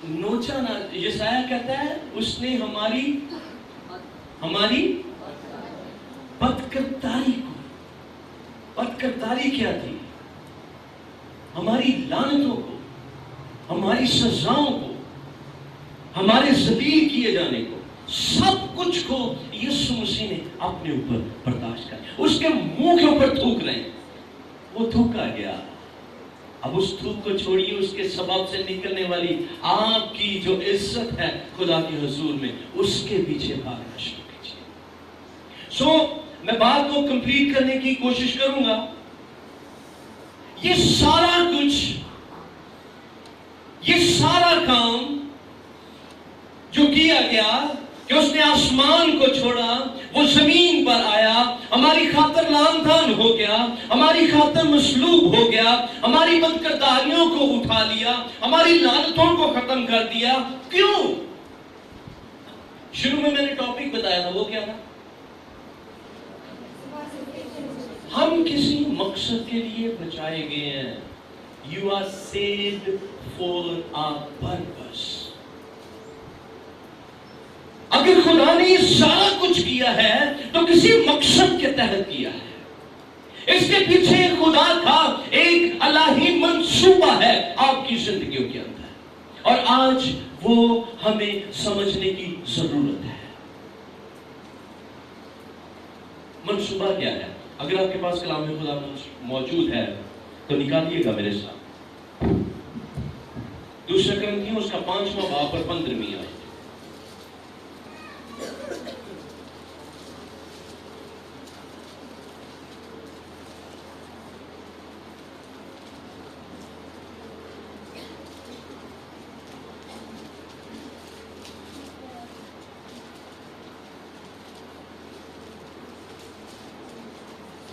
A: نوچا نہ، یسایہ کہتا ہے اس نے ہماری بدکرداری کو، بدکرداری کیا تھی؟ ہماری لعنتوں کو، ہماری سزاؤں کو، ہمارے ذلیل کیے جانے کو، سب کچھ کو یسوع مسیح نے اپنے اوپر برداشت کیا۔ اس کے منہ کے اوپر تھوک رہے ہیں، وہ تھوکا گیا۔ اب اس تھوک کو چھوڑیے، اس کے سبب سے نکلنے والی آپ کی جو عزت ہے خدا کے حضور میں، اس کے پیچھے بھاگنا شروع کیجیے۔ سو میں بات کو کمپلیٹ کرنے کی کوشش کروں گا۔ یہ سارا کچھ، یہ سارا کام جو کیا گیا کہ اس نے آسمان کو چھوڑا، وہ زمین پر آیا، ہماری خاطر لعن طعن ہو گیا، ہماری خاطر مصلوب ہو گیا، ہماری بدکرداریوں کو اٹھا لیا، ہماری لعنتوں کو ختم کر دیا۔ کیوں؟ شروع میں نے ٹاپک بتایا تھا، وہ کیا تھا؟ ہم کسی مقصد کے لیے بچائے گئے ہیں۔ You are saved for a purpose۔ اگر خدا نے یہ سارا کچھ کیا ہے تو کسی مقصد کے تحت کیا ہے۔ اس کے پیچھے خدا کا ایک الہی منصوبہ ہے آپ کی زندگیوں کے اندر، اور آج وہ ہمیں سمجھنے کی ضرورت ہے۔ منصوبہ کیا ہے؟ اگر آپ کے پاس کلام خدا موجود ہے تو نکالیے گا میرے ساتھ۔ دوسرا کرنتھیوں اس کا 5واں باب اور 15ویں آیت۔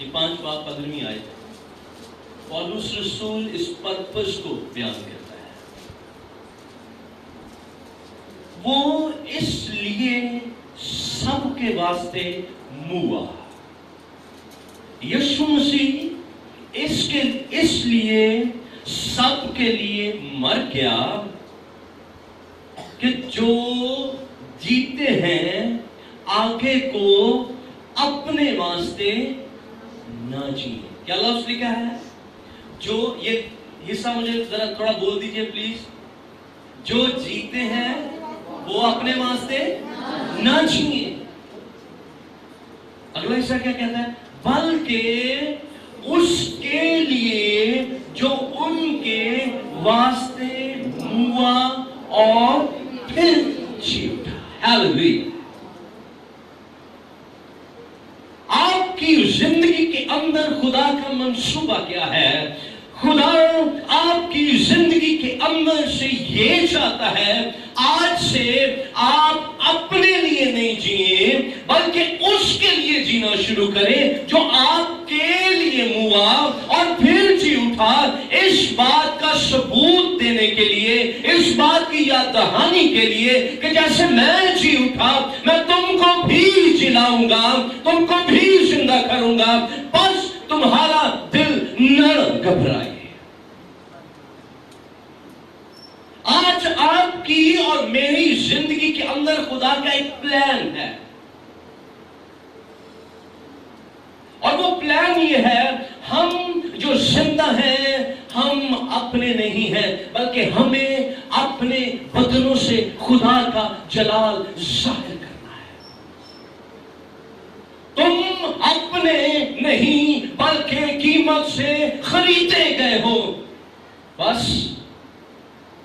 A: یہ 5 باب 15ویں آیت۔ پولس رسول اس پرپس کو بیان کرتا ہے۔ وہ اس لیے سب کے واسطے ہوا۔ یسوع مسیح اس لیے سب کے لیے مر گیا کہ جو جیتے ہیں آگے کو اپنے واسطے نہ جیے۔ کیا لفظ لکھا ہے؟ جو، یہ حصہ مجھے ذرا تھوڑا بول دیجئے پلیز۔ جو جیتے ہیں وہ اپنے واسطے نہ جیے۔ اگلا حصہ کیا کہتا ہے؟ بلکہ اس کے لیے جو ان کے واسطے ہوا اور پھر جی اٹھا۔ ہاللیلویہ۔ آپ کی زندگی کے اندر خدا کا منصوبہ کیا ہے؟ خدا آپ کی زندگی کے اندر سے یہ چاہتا ہے آج سے آپ اپنے لیے نہیں جیے بلکہ اس کے لیے جینا شروع کریں جو آپ کے لیے ہوا اور پھر جی اٹھا۔ اس بات کا ثبوت دینے کے لیے، اس بات کی یاد دہانی کے لیے کہ جیسے میں جی اٹھا میں تم کو بھی جلاؤں گا، تم کو بھی زندہ کروں گا، بس تمہارا دل نہ گھبرائے۔ آج آپ کی اور میری زندگی کے اندر خدا کا ایک پلان ہے، اور وہ پلان یہ ہے ہم جو زندہ ہیں ہم اپنے نہیں ہیں بلکہ ہمیں اپنے بدنوں سے خدا کا جلال ظاہر کرنا ہے۔ تم اپنے نہیں بلکہ قیمت سے خریدے گئے ہو۔ بس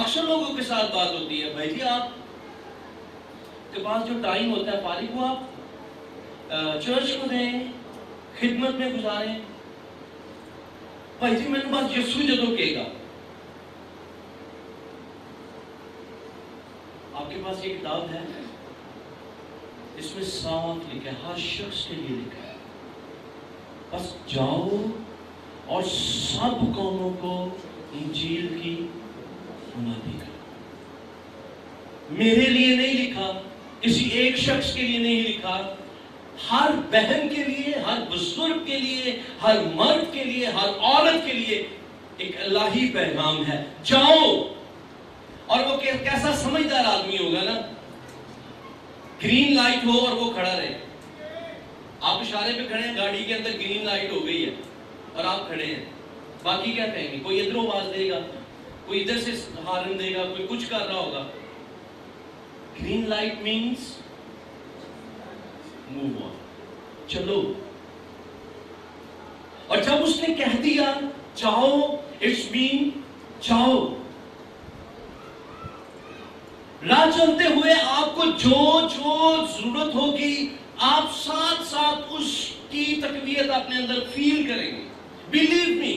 A: اکثر لوگوں کے ساتھ بات ہوتی ہے، بھائی جی آپ کے پاس جو ٹائم ہوتا ہے فارغ ہو آپ چرچ کو دیں، خدمت میں گزاریں. بھائی جی میں نے بات یسوع جدو کہے گا. آپ کے پاس یہ کتاب ہے، اس میں صاف لکھا ہے، ہر شخص کے لیے لکھا ہے، بس جاؤ اور سب قوموں کو انجیل کی منادی کرو. میرے لیے نہیں لکھا، کسی ایک شخص کے لیے نہیں لکھا، ہر بہن کے لیے، ہر بزرگ کے لیے، ہر مرد کے لیے، ہر عورت کے لیے ایک الہی پیغام ہے. جاؤ. اور وہ کیسا سمجھدار آدمی ہوگا نا، گرین لائٹ ہو اور وہ کھڑا رہے. آپ اشارے پہ کھڑے ہیں، گاڑی کے اندر گرین لائٹ ہو گئی ہے اور آپ کھڑے ہیں، باقی کیا کہیں گے؟ کوئی ادھر آواز دے گا، کوئی ادھر سے ہارن دے گا، کوئی کچھ کر رہا ہوگا. Green light means move on, چلو. اور جب اس نے کہہ دیا جاؤ، اٹس مین جاؤ. راہ چلتے ہوئے آپ کو جو ضرورت ہوگی، آپ ساتھ ساتھ اس کی تقویت اپنے اندر فیل کریں گے. بلیو می،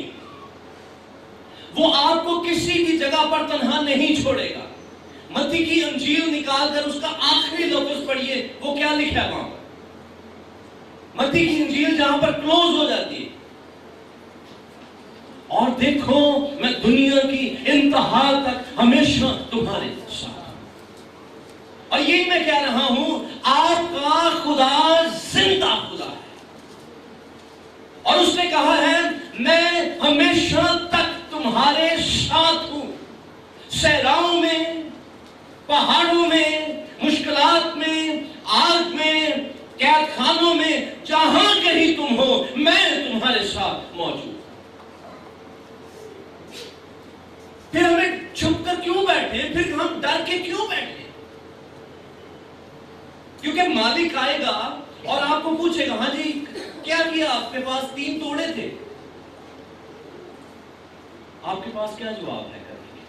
A: وہ آپ کو کسی بھی جگہ پر تنہا نہیں چھوڑے گا. متی کی انجیل نکال کر اس کا آخری لفظ پڑھیے، وہ کیا لکھا ہے وہاں پر. متی کی انجیل جہاں پر کلوز ہو جاتی ہے، اور دیکھو میں دنیا کی انتہا تک ہمیشہ تمہارے ساتھ. اور یہی میں کہہ رہا ہوں، آپ کا خدا زندہ خدا ہے، اور اس نے کہا ہے میں ہمیشہ تک تمہارے ساتھ ہوں. صحراؤں میں، پہاڑوں میں، مشکلات میں، آگ میں، قید خانوں میں، جہاں کہیں تم ہو میں تمہارے ساتھ موجود. پھر ہمیں چھپ کر کیوں بیٹھے، پھر ہم ڈر کے کیوں بیٹھے؟ کیونکہ مالک آئے گا اور آپ کو پوچھے گا، ہاں جی کیا کیا، آپ کے پاس 3 توڑے تھے، آپ کے پاس کیا جواب ہے کرنے کے؟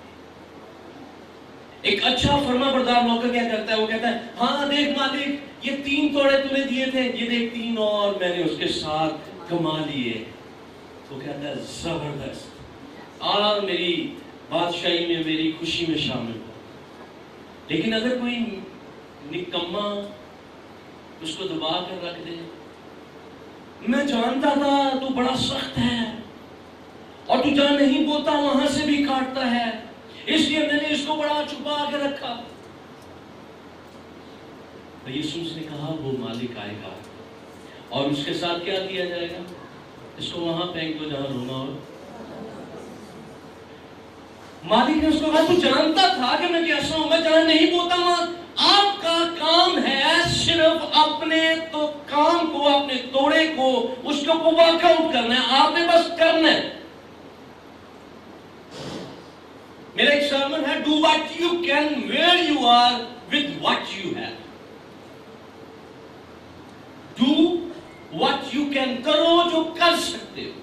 A: ایک اچھا فرما بردار نوکر کیا کرتا ہے؟ وہ کہتا ہے ہاں دیکھ مالک، یہ 3 توڑے تم نے دیے تھے، یہ دیکھ 3 اور میں نے اس کے ساتھ کما لیے. وہ کہتا ہے زبردست، میری بادشاہی میں، میری خوشی میں شامل ہو. لیکن اگر کوئی نکما اس کو دبا کر رکھ دے، میں جانتا تھا تو بڑا سخت ہے اور تو جہاں نہیں بوتا وہاں سے بھی کاٹتا ہے، اس لیے میں نے اس کو بڑا چھپا کے رکھا. یسوع نے کہا وہ مالک آئے گا اور اس کے ساتھ کیا کیا جائے گا؟ اس کو وہاں پھینک دو جہاں رونا ہو. مالک نے اس کو کہا تو جانتا تھا کہ میں کیسا ہوں، میں جہاں نہیں بوتا وہاں. آپ کا کام ہے صرف اپنے تو کام کو، اپنے توڑے کو، اس کو ورک آؤٹ کرنا ہے. آپ نے بس کرنا ہے. میرا ایک سرمن ہے، do what you can where you are with what you have. do what you can، کرو جو کر سکتے ہو.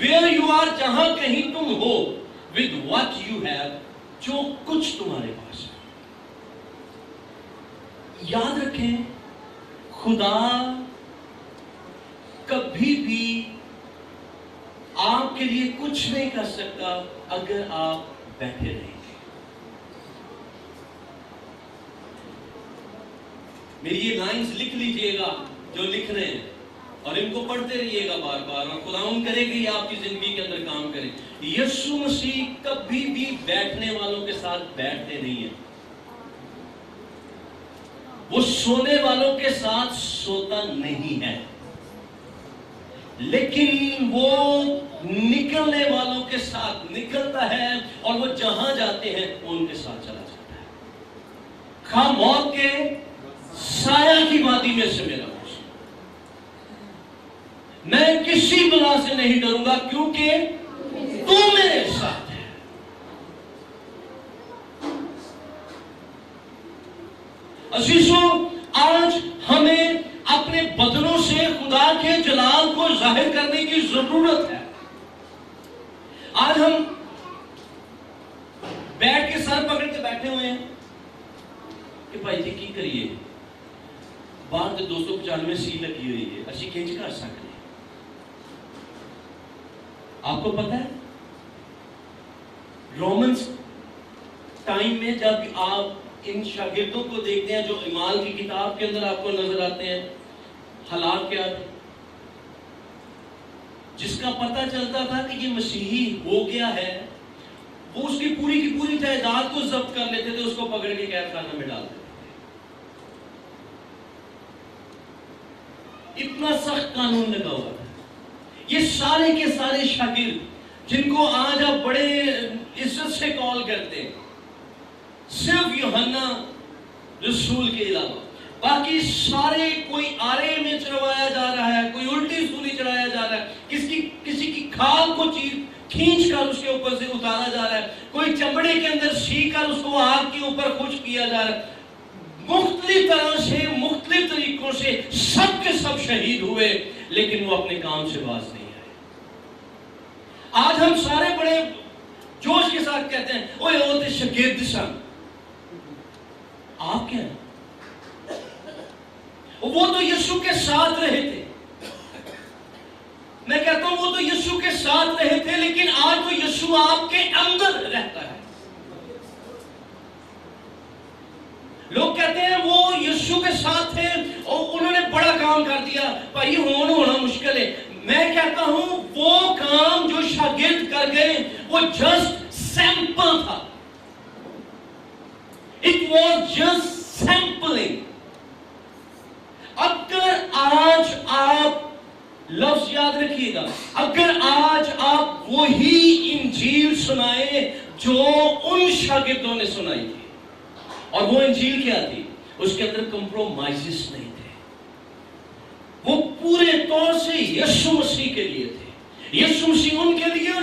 A: where you are، جہاں کہیں تم ہو، with what you have، جو کچھ تمہارے پاس ہے. یاد رکھیں خدا کبھی بھی آپ کے لیے کچھ نہیں کر سکتا اگر آپ بیٹھے رہیں گے. میری یہ لائنز لکھ لیجئے گا جو لکھ رہے ہیں، اور ان کو پڑھتے رہیے گا بار بار، اور خداوند کرے کہ یہ آپ کی زندگی کے اندر کام کرے. یسوع مسیح کبھی بھی بیٹھنے والوں کے ساتھ بیٹھتے نہیں ہیں، وہ سونے والوں کے ساتھ سوتا نہیں ہے، لیکن وہ نکلنے والوں کے ساتھ نکلتا ہے، اور وہ جہاں جاتے ہیں ان کے ساتھ چلا جاتا ہے. خواہ موت کے سایہ کی وادی میں سے میرا موسم، میں کسی بلا سے نہیں ڈروں گا کیونکہ تو میرے ساتھ ہے. عزیزوں، آج ہمیں اپنے بدنوں سے خدا کے جلال کو ظاہر کرنے کی ضرورت ہے. آج ہم بیٹھ کے سر پکڑ کے بیٹھے ہوئے ہیں کہ بھائی جی کی کریے باہر 295 سی لگی ہوئی ہے اسی کھینچ کر سکتے. آپ کو پتا ہے رومنز ٹائم میں جب آپ ان شاگردوں کو دیکھتے ہیں جو اعمال کی کتاب کے اندر آپ کو نظر آتے ہیں، حالات کیا تھے؟ جس کا پتہ چلتا تھا کہ یہ مسیحی ہو گیا ہے وہ اس کی پوری جائیداد کو ضبط کر لیتے تھے، اس کو پکڑ کے قید خانہ میں ڈال دیتے تھے. اتنا سخت قانون لگا ہوا تھا. یہ سارے کے سارے شاگرد جن کو آج آپ بڑے عزت سے کال کرتے ہیں، صرف یوحنا رسول کے علاوہ باقی سارے کوئی آرے میں چڑھوایا جا رہا ہے، کوئی الٹی سولی چڑھایا جا رہا ہے، کسی کی کھال کو کھینچ کر اس کے اوپر سے اتارا جا رہا ہے، کوئی چمڑے کے اندر سی کر اس کو آگ کے اوپر خشک کیا جا رہا ہے. مختلف طرح سے مختلف طریقوں سے سب کے سب شہید ہوئے لیکن وہ اپنے کام سے باز نہیں آئے. آج ہم سارے بڑے جوش کے ساتھ کہتے ہیں اوے وہ تو شاگرد سن. آپ کیا ہیں؟ وہ تو یسوع کے ساتھ رہے تھے. میں کہتا ہوں وہ تو یسوع کے ساتھ رہے تھے لیکن آج تو یسوع آپ کے اندر رہتا ہے. لوگ کہتے ہیں وہ یسوع کے ساتھ تھے اور انہوں نے بڑا کام کر دیا، بھائی ہونا مشکل ہے. میں کہتا ہوں وہ کام جو شاگرد کر گئے وہ جسٹ سیمپل تھا. It was just sampling. اگر آج آپ لفظ یاد رکھیے گا، اگر آج آپ وہی انجیل سنائیں جو ان شاگردوں نے سنائی تھی، اور وہ انجیل کیا تھی؟ اس کے اندر کمپرومائزز نہیں تھے. وہ پورے طور سے یسوع مسیح کے لیے تھے. یسوع مسیح ان کے لیے اور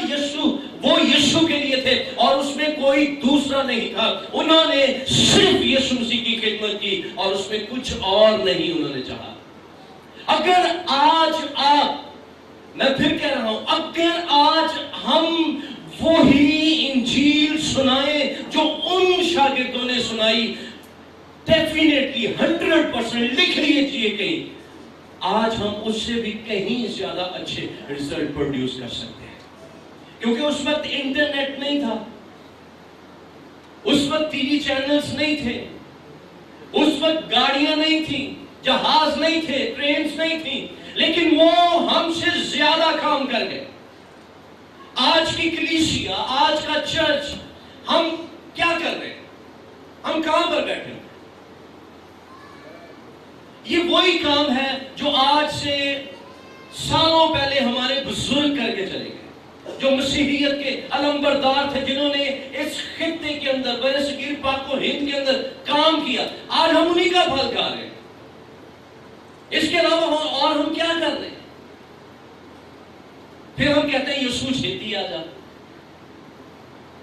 A: وہ یسوع کے لیے تھے اور اس میں کوئی دوسرا نہیں تھا. انہوں نے صرف یسوع مسیح کی خدمت کی اور اس میں کچھ اور نہیں انہوں نے چاہا. اگر آج میں پھر کہہ رہا ہوں، اگر آج ہم وہی انجیل سنائیں جو ان شاگردوں نے سنائی، ڈیفینیٹلی 100% لکھ لیجئے کہیں، آج ہم اس سے بھی کہیں زیادہ اچھے ریزلٹ پروڈیوس کر سکتے ہیں. کیونکہ اس وقت انٹرنیٹ نہیں تھا، اس وقت ٹی وی چینلز نہیں تھے، اس وقت گاڑیاں نہیں تھیں، جہاز نہیں تھے، ٹرینز نہیں تھیں، لیکن وہ ہم سے زیادہ کام کر گئے. آج کی کلیسیا، آج کا چرچ، ہم کیا کر رہے ہیں؟ ہم کہاں پر بیٹھے ہیں؟ یہ وہی کام ہے جو آج سے سالوں پہلے ہمارے بزرگ کر کے چلے گئے، جو مسیحیت کے علمبردار تھے، جنہوں نے اس خطے کے اندر، برصغیر پاک و ہند کے اندر کام کیا. آج ہم انہی کا پھل کھا رہے ہیں. اس کے علاوہ اور ہم کیا کر رہے ہیں؟ پھر ہم کہتے ہیں یسوع چھیتی آ جا.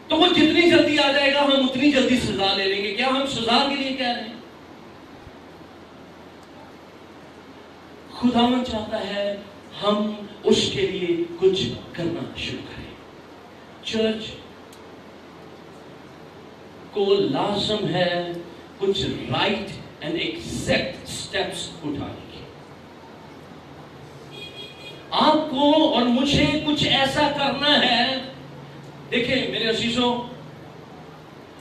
A: تو وہ جتنی جلدی آ جائے گا ہم اتنی جلدی سزا لے لیں گے. کیا ہم سزا کے لیے کہہ رہے ہیں؟ خداوند چاہتا ہے ہم اس کے لیے کچھ کرنا شروع کریں. چرچ کو لازم ہے کچھ رائٹ اینڈ ایگزیکٹ سٹیپس اٹھانے کی. آپ کو اور مجھے کچھ ایسا کرنا ہے. دیکھیں میرے عزیزوں،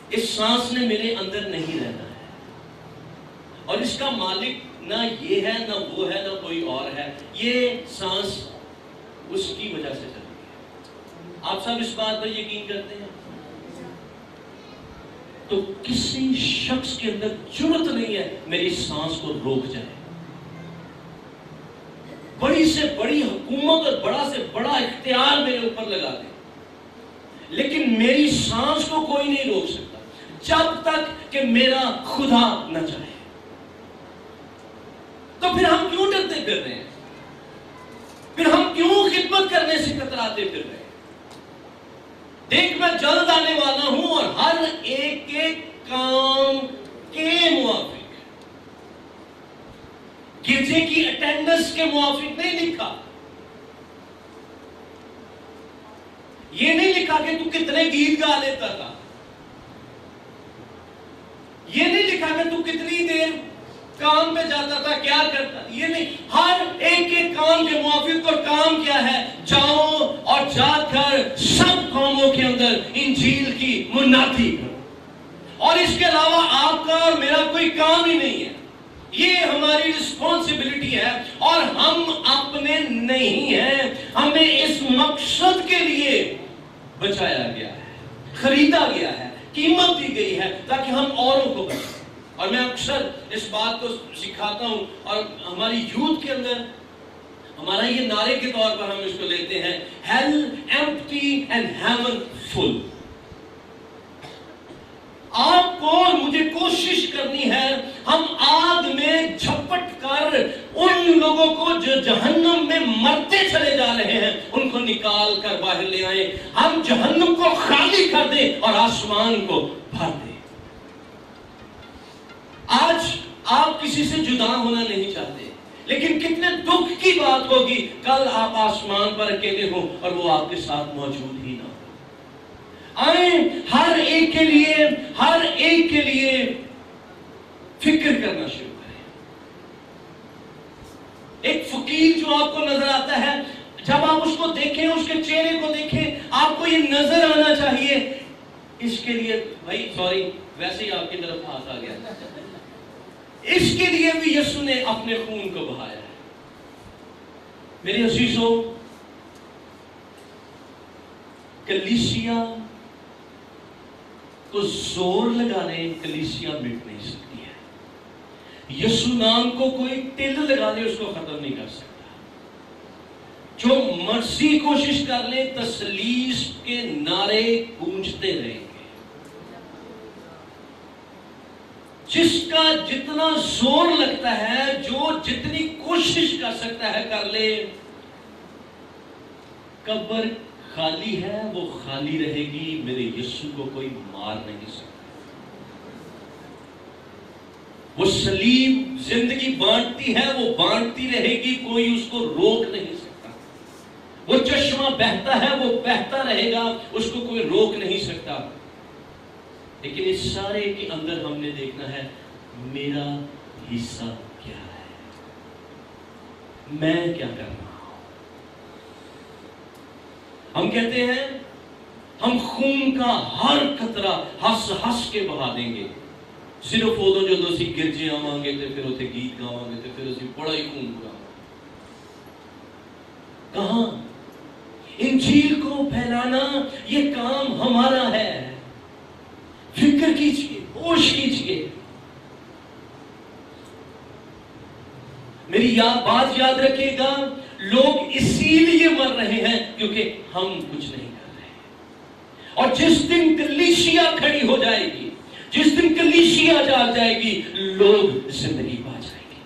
A: اس سانس نے میرے اندر نہیں رہنا ہے اور اس کا مالک نہ یہ ہے نہ وہ ہے نہ کوئی اور ہے. یہ سانس اس کی وجہ سے چلتی ہے. آپ سب اس بات پر یقین کرتے ہیں؟ تو کسی شخص کے اندر جرأت نہیں ہے میری سانس کو روک جائے. بڑی سے بڑی حکومت اور بڑا سے بڑا اختیار میرے اوپر لگا دے لیکن میری سانس کو کوئی نہیں روک سکتا جب تک کہ میرا خدا نہ چاہے. تو پھر ہم کیوں ڈرتے پھر رہے ہیں؟ پھر ہم کیوں خدمت کرنے سے کتراتے پھر رہے ہیں؟ دیکھ میں جلد آنے والا ہوں اور ہر ایک کام کے موافق، گرجے کی اٹینڈنس کے موافق نہیں لکھا. یہ نہیں لکھا کہ تو کتنے گیت گا لیتا تھا. یہ نہیں لکھا کہ تو کتنی دیر کام پہ جاتا تھا، کیا کرتا، یہ نہیں. ہر ایک کے کام کے موافق. اور کام کیا ہے؟ جاؤ اور جا کر سب قوموں کے اندر انجیل کی منادی کرو. اور اس کے علاوہ آپ کا اور میرا کوئی کام ہی نہیں ہے. یہ ہماری رسپانسبلٹی ہے اور ہم اپنے نہیں ہیں. ہمیں اس مقصد کے لیے بچایا گیا ہے، خریدا گیا ہے، قیمت دی گئی ہے تاکہ ہم اوروں کو بچائیں. اور میں اکثر اس بات کو سکھاتا ہوں اور ہماری یوتھ کے اندر ہمارا یہ نعرے کے طور پر ہم اس کو لیتے ہیں، hell empty and heaven full. آپ کو اور مجھے کوشش کرنی ہے ہم آگ میں جھپٹ کر ان لوگوں کو جو جہنم میں مرتے چلے جا رہے ہیں ان کو نکال کر باہر لے آئیں. ہم جہنم کو خالی کر دیں اور آسمان کو بھر دیں. آج آپ کسی سے جدا ہونا نہیں چاہتے، لیکن کتنے دکھ کی بات ہوگی کل آپ آسمان پر اکیلے ہوں اور وہ آپ کے ساتھ موجود ہی نہ ہو. آئیں ہر ایک کے لیے فکر کرنا شروع کریں. ایک فقیر جو آپ کو نظر آتا ہے، جب آپ اس کو دیکھیں، اس کے چہرے کو دیکھیں، آپ کو یہ نظر آنا چاہیے اس کے لیے بھائی سوری ویسے ہی آپ کی طرف ہاتھ آ گیا، اس کے لیے بھی یسوع نے اپنے خون کو بہایا ہے. میرے عزیزوں، کلیسیا کو زور لگانے کلیسیا مٹ نہیں سکتی ہے. یسوع نام کو کوئی تل لگا دے اس کو ختم نہیں کر سکتا. جو مرضی کوشش کر لے تثلیث کے نعرے گونجتے رہیں گے. جس کا جتنا زور لگتا ہے، جو جتنی کوشش کر سکتا ہے کر لے. قبر خالی ہے، وہ خالی رہے گی. میرے یسوع کو کوئی مار نہیں سکتا. وہ صلیب زندگی بانٹتی ہے، وہ بانٹتی رہے گی، کوئی اس کو روک نہیں سکتا. وہ چشمہ بہتا ہے، وہ بہتا رہے گا، اس کو کوئی روک نہیں سکتا. لیکن اس سارے کے اندر ہم نے دیکھنا ہے میرا حصہ کیا ہے، میں کیا کر رہا ہوں. ہم کہتے ہیں ہم خون کا ہر قطرہ ہس ہس کے بہا دیں گے. صرف ادو جو اسی گرجے آواں گے تے پھر اتنے گیت گاواں گے تے پھر اسی بڑا ہی خون بہاواں. کہاں؟ انجیل کو پھیلانا یہ کام ہمارا ہے. فکر کیجئے، ہوش کیجئے. میری بات یاد رکھیے گا، لوگ اسی لیے مر رہے ہیں کیونکہ ہم کچھ نہیں کر رہے. اور جس دن کلیسیا کھڑی ہو جائے گی، جس دن کلیسیا جاگ جائے گی، لوگ زندگی پا جائیں گے.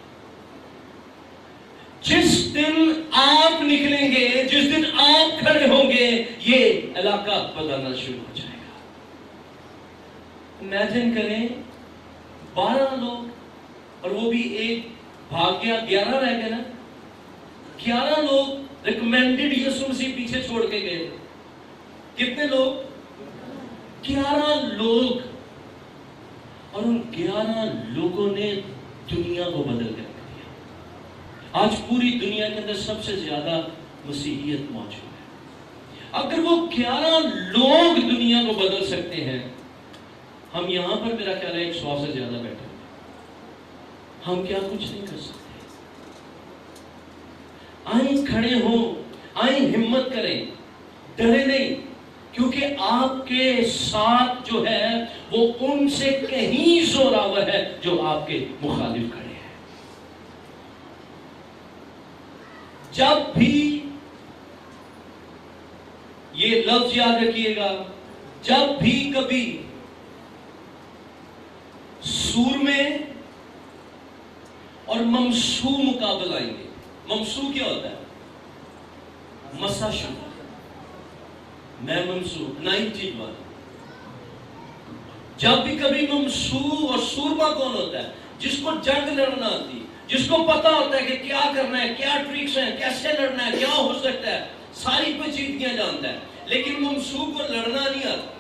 A: جس دن آپ نکلیں گے، جس دن آپ کھڑے ہوں گے، یہ علاقہ بدلنا شروع ہو جائے گا. امیجن کریں 12 لوگ اور وہ بھی ایک بھاگ گیا، 11 رہ گئے نا. 11 لوگ ریکمینڈڈ یسوع مسیح پیچھے چھوڑ کے گئے. کتنے لوگ؟ 11 لوگ. اور ان 11 لوگوں نے دنیا کو بدل کر دیا. آج پوری دنیا کے اندر سب سے زیادہ مسیحیت موجود ہے. اگر وہ 11 لوگ دنیا کو بدل سکتے ہیں، ہم یہاں پر میرا خیال ہے 100 سے زیادہ بیٹھے ہیں، ہم کیا کچھ نہیں کر سکتے؟ آئیں کھڑے ہوں، آئیں ہمت کریں، ڈرے نہیں، کیونکہ آپ کے ساتھ جو ہے وہ ان سے کہیں زوراور ہے جو آپ کے مخالف کھڑے ہیں. جب بھی یہ لفظ یاد رکھیے گا، جب بھی کبھی سور میں اور ممسو مقابل آئیں گے. ممسو کیا ہوتا ہے؟ مسا شروع. میں ممسو 91. جب بھی کبھی ممسو اور سورما کون ہوتا ہے؟ جس کو جنگ لڑنا آتی، جس کو پتا ہوتا ہے کہ کیا کرنا ہے، کیا ٹرکس ہیں، کیسے لڑنا ہے، کیا ہو سکتا ہے، ساری پیچیدگیاں جانتا ہے. لیکن ممسو کو لڑنا نہیں آتا.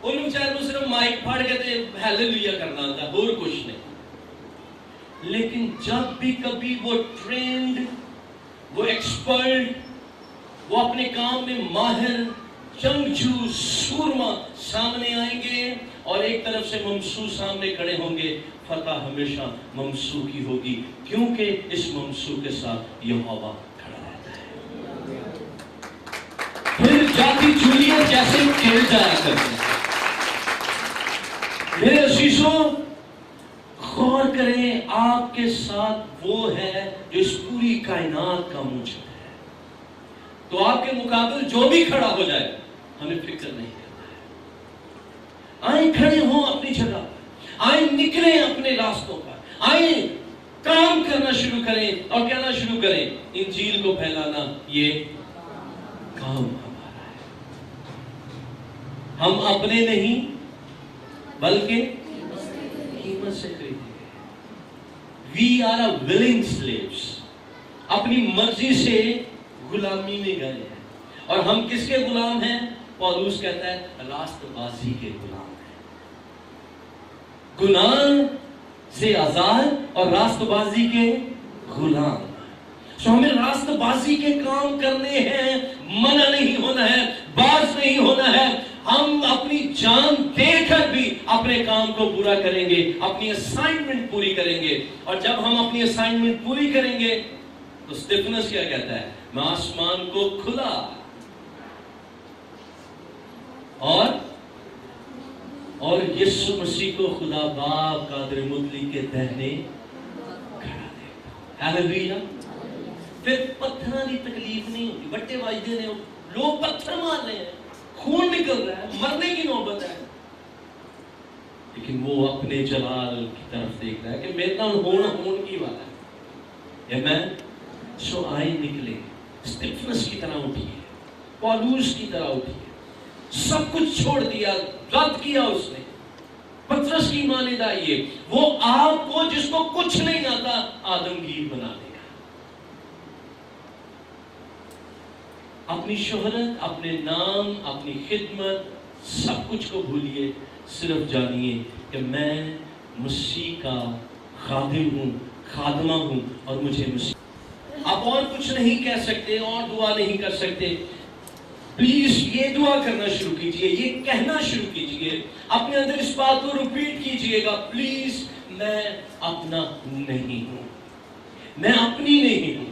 A: ان بیچاروں کو صرف مائک پھاڑ کے تے ہیلیلویا کرنا ہوتا ہے، اور کچھ نہیں. لیکن جب بھی کبھی وہ ٹرینڈ، وہ ایکسپرٹ، وہ اپنے کام میں ماہر، جنگجو، سورما سامنے آئیں گے اور ایک طرف سے ممسو سامنے کھڑے ہوں گے، فتح ہمیشہ ممسو کی ہوگی، کیونکہ اس ممسو کے ساتھ یہوہ کھڑا رہتا ہے. پھر جاتی جولیت جیسے کھیل جایا کرتے ہیں. میرے عزیزوں، غور کریں، آپ کے ساتھ وہ ہے جو اس پوری کائنات کا موجد ہے. تو آپ کے مقابل جو بھی کھڑا ہو جائے ہمیں فکر نہیں کرنا ہے. آئیں کھڑے ہوں اپنی جگہ پر، آئیں نکلیں اپنے راستوں پر، آئیں کام کرنا شروع کریں اور کہنا شروع کریں انجیل کو پھیلانا یہ کام ہمارا ہے. ہم اپنے نہیں بلکہ قیمت سے خریدے گئے. We are a willing slaves. اپنی مرضی سے غلامی میں گئے ہیں. اور ہم کس کے غلام ہیں؟ پولس کہتا ہے راست بازی کے غلام ہیں. گناہ سے آزاد اور راست بازی کے غلام. سو ہمیں راست بازی کے کام کرنے ہیں، منع نہیں ہونا ہے، باز نہیں ہونا ہے. ہم اپنی جان دے کر بھی اپنے کام کو پورا کریں گے، اپنی اسائنمنٹ پوری کریں گے. اور جب ہم اپنی اسائنمنٹ پوری کریں گے تو اسٹیفنس کیا کہتا ہے؟ میں آسمان کو کھلا اور یسوع مسیح کو خدا باپ قادر مطلق کے دہنے کھڑا دیکھتا. ہیلیلویا. پھر پتھراں کی تکلیف نہیں ہوتی. بٹے بجتے ہیں، لوگ پتھر مار رہے ہیں، خون نکل رہا ہے، مرنے کی نوبت ہے، لیکن وہ اپنے جلال کی طرف دیکھ رہا ہے کہ میرا ہون کی والا ہے. آمین. سو آئے نکلے، اسٹیفنس کی طرح اٹھیے، پولوس کی طرح اٹھیے. سب کچھ چھوڑ دیا، رد کیا اس نے. پترس کی مانند آئیے. وہ آپ کو جس کو کچھ نہیں آتا آدمگیر بنا دے گا. اپنی شہرت، اپنے نام، اپنی خدمت، سب کچھ کو بھولیے. صرف جانیے کہ میں مسیح کا خادم ہوں، خادمہ ہوں، اور مجھے مسیح. آپ اور کچھ نہیں کہہ سکتے، اور دعا نہیں کر سکتے. پلیز یہ دعا کرنا شروع کیجئے، یہ کہنا شروع کیجئے، اپنے اندر اس بات کو ریپیٹ کیجئے گا. پلیز میں اپنا نہیں ہوں، میں اپنی نہیں ہوں،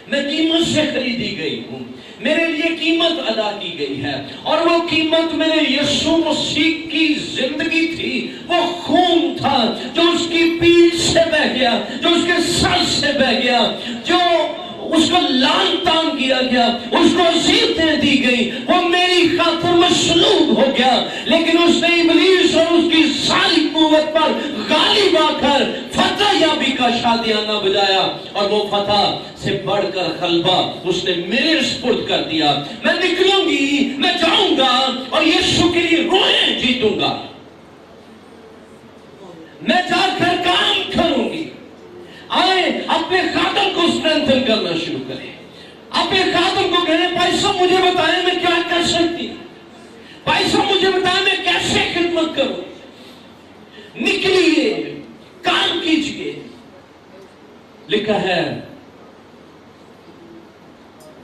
A: میں قیمت سے خریدی گئی ہوں، میرے لیے قیمت ادا کی گئی ہے. اور وہ قیمت میرے یسوع مسیح کی زندگی تھی، وہ خون تھا جو اس کی پیٹھ سے بہ گیا، جو اس کے سر سے بہ گیا، جو اس کو لان تان کیا گیا، اس کو عزیتیں دی گئی، وہ میری خاطر مصلوب ہو گیا. لیکن اس نے ابلیس اور اس کی ساری قوت پر غالب آ کر فتح یابی کا شادیانہ بجایا، اور وہ فتح سے بڑھ کر غلبہ اس نے میرے سپرد کر دیا. میں نکلوں گی، میں جاؤں گا اور یسوع کے لیے روحیں جیتوں گا. میں جا کر کام کروں گی. آئے اپنے خادم کو اسٹرینتھن کرنا شروع کریں. اپنے خادم کو کہیں بھائی صاحب مجھے بتائیں میں کیا کر سکتی ہوں، بھائی صاحب مجھے بتائیں میں کیسے خدمت کروں. نکلیے، کام کیجئے. لکھا ہے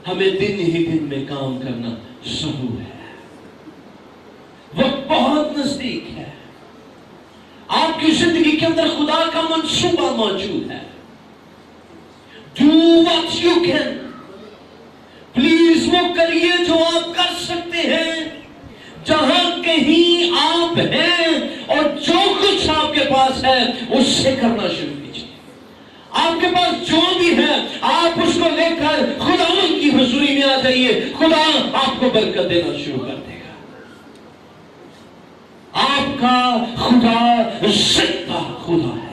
A: ہمیں دن ہی دن میں کام کرنا ضرور ہے. وقت بہت نزدیک ہے. آپ کی زندگی کے اندر خدا کا منصوبہ موجود ہے. Do what you can. Please وہ کریے جو آپ کر سکتے ہیں. جہاں کہیں آپ ہیں اور جو کچھ آپ کے پاس ہے اس سے کرنا شروع کیجیے. آپ کے پاس جو بھی ہے آپ اس کو لے کر خداوند کی حضوری میں آ جائیے. خدا آپ کو برکت دینا شروع کر دے گا. آپ کا خدا زندہ خدا ہے.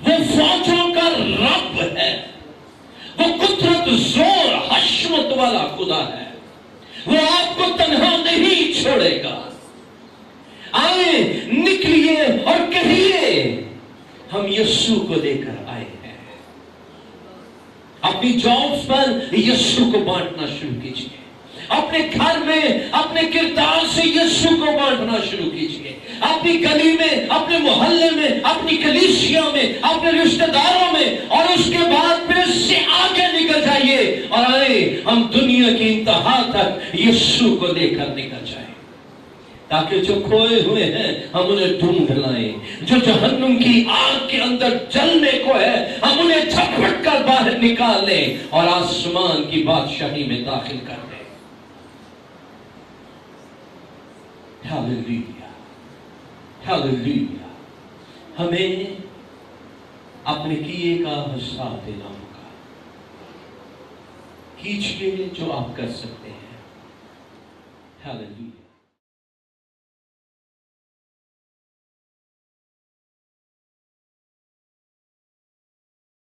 A: وہ فوجوں کا رب ہے. وہ قدرت، زور، حشمت والا خدا ہے. وہ آپ کو تنہا نہیں چھوڑے گا. آئے نکلیے اور کہیے ہم یسوع کو لے کر آئے ہیں. اپنی جابس پر یسوع کو بانٹنا شروع کیجیے. اپنے گھر میں اپنے کردار سے یسوع کو بانٹنا شروع کیجئے. اپنی گلی میں، اپنے محلے میں، اپنی کلیسیا میں، اپنے رشتہ داروں میں، اور اس کے بعد پھر اس سے آگے نکل جائیے اور آئے ہم دنیا کی انتہا تک یسوع کو لے کر نکل جائیں، تاکہ جو کھوئے ہوئے ہیں ہم انہیں ڈھونڈ لائیں، جو جہنم کی آگ کے اندر جلنے کو ہے ہم انہیں جھپٹ کر باہر نکال لیں اور آسمان کی بادشاہی میں داخل کر دیں. ہاللیلویا، ہاللیلویا. ہمیں اپنے کیے کا حساب دینا ہوگا. کیجئے جو آپ کر سکتے ہیں. ہاللیلویا.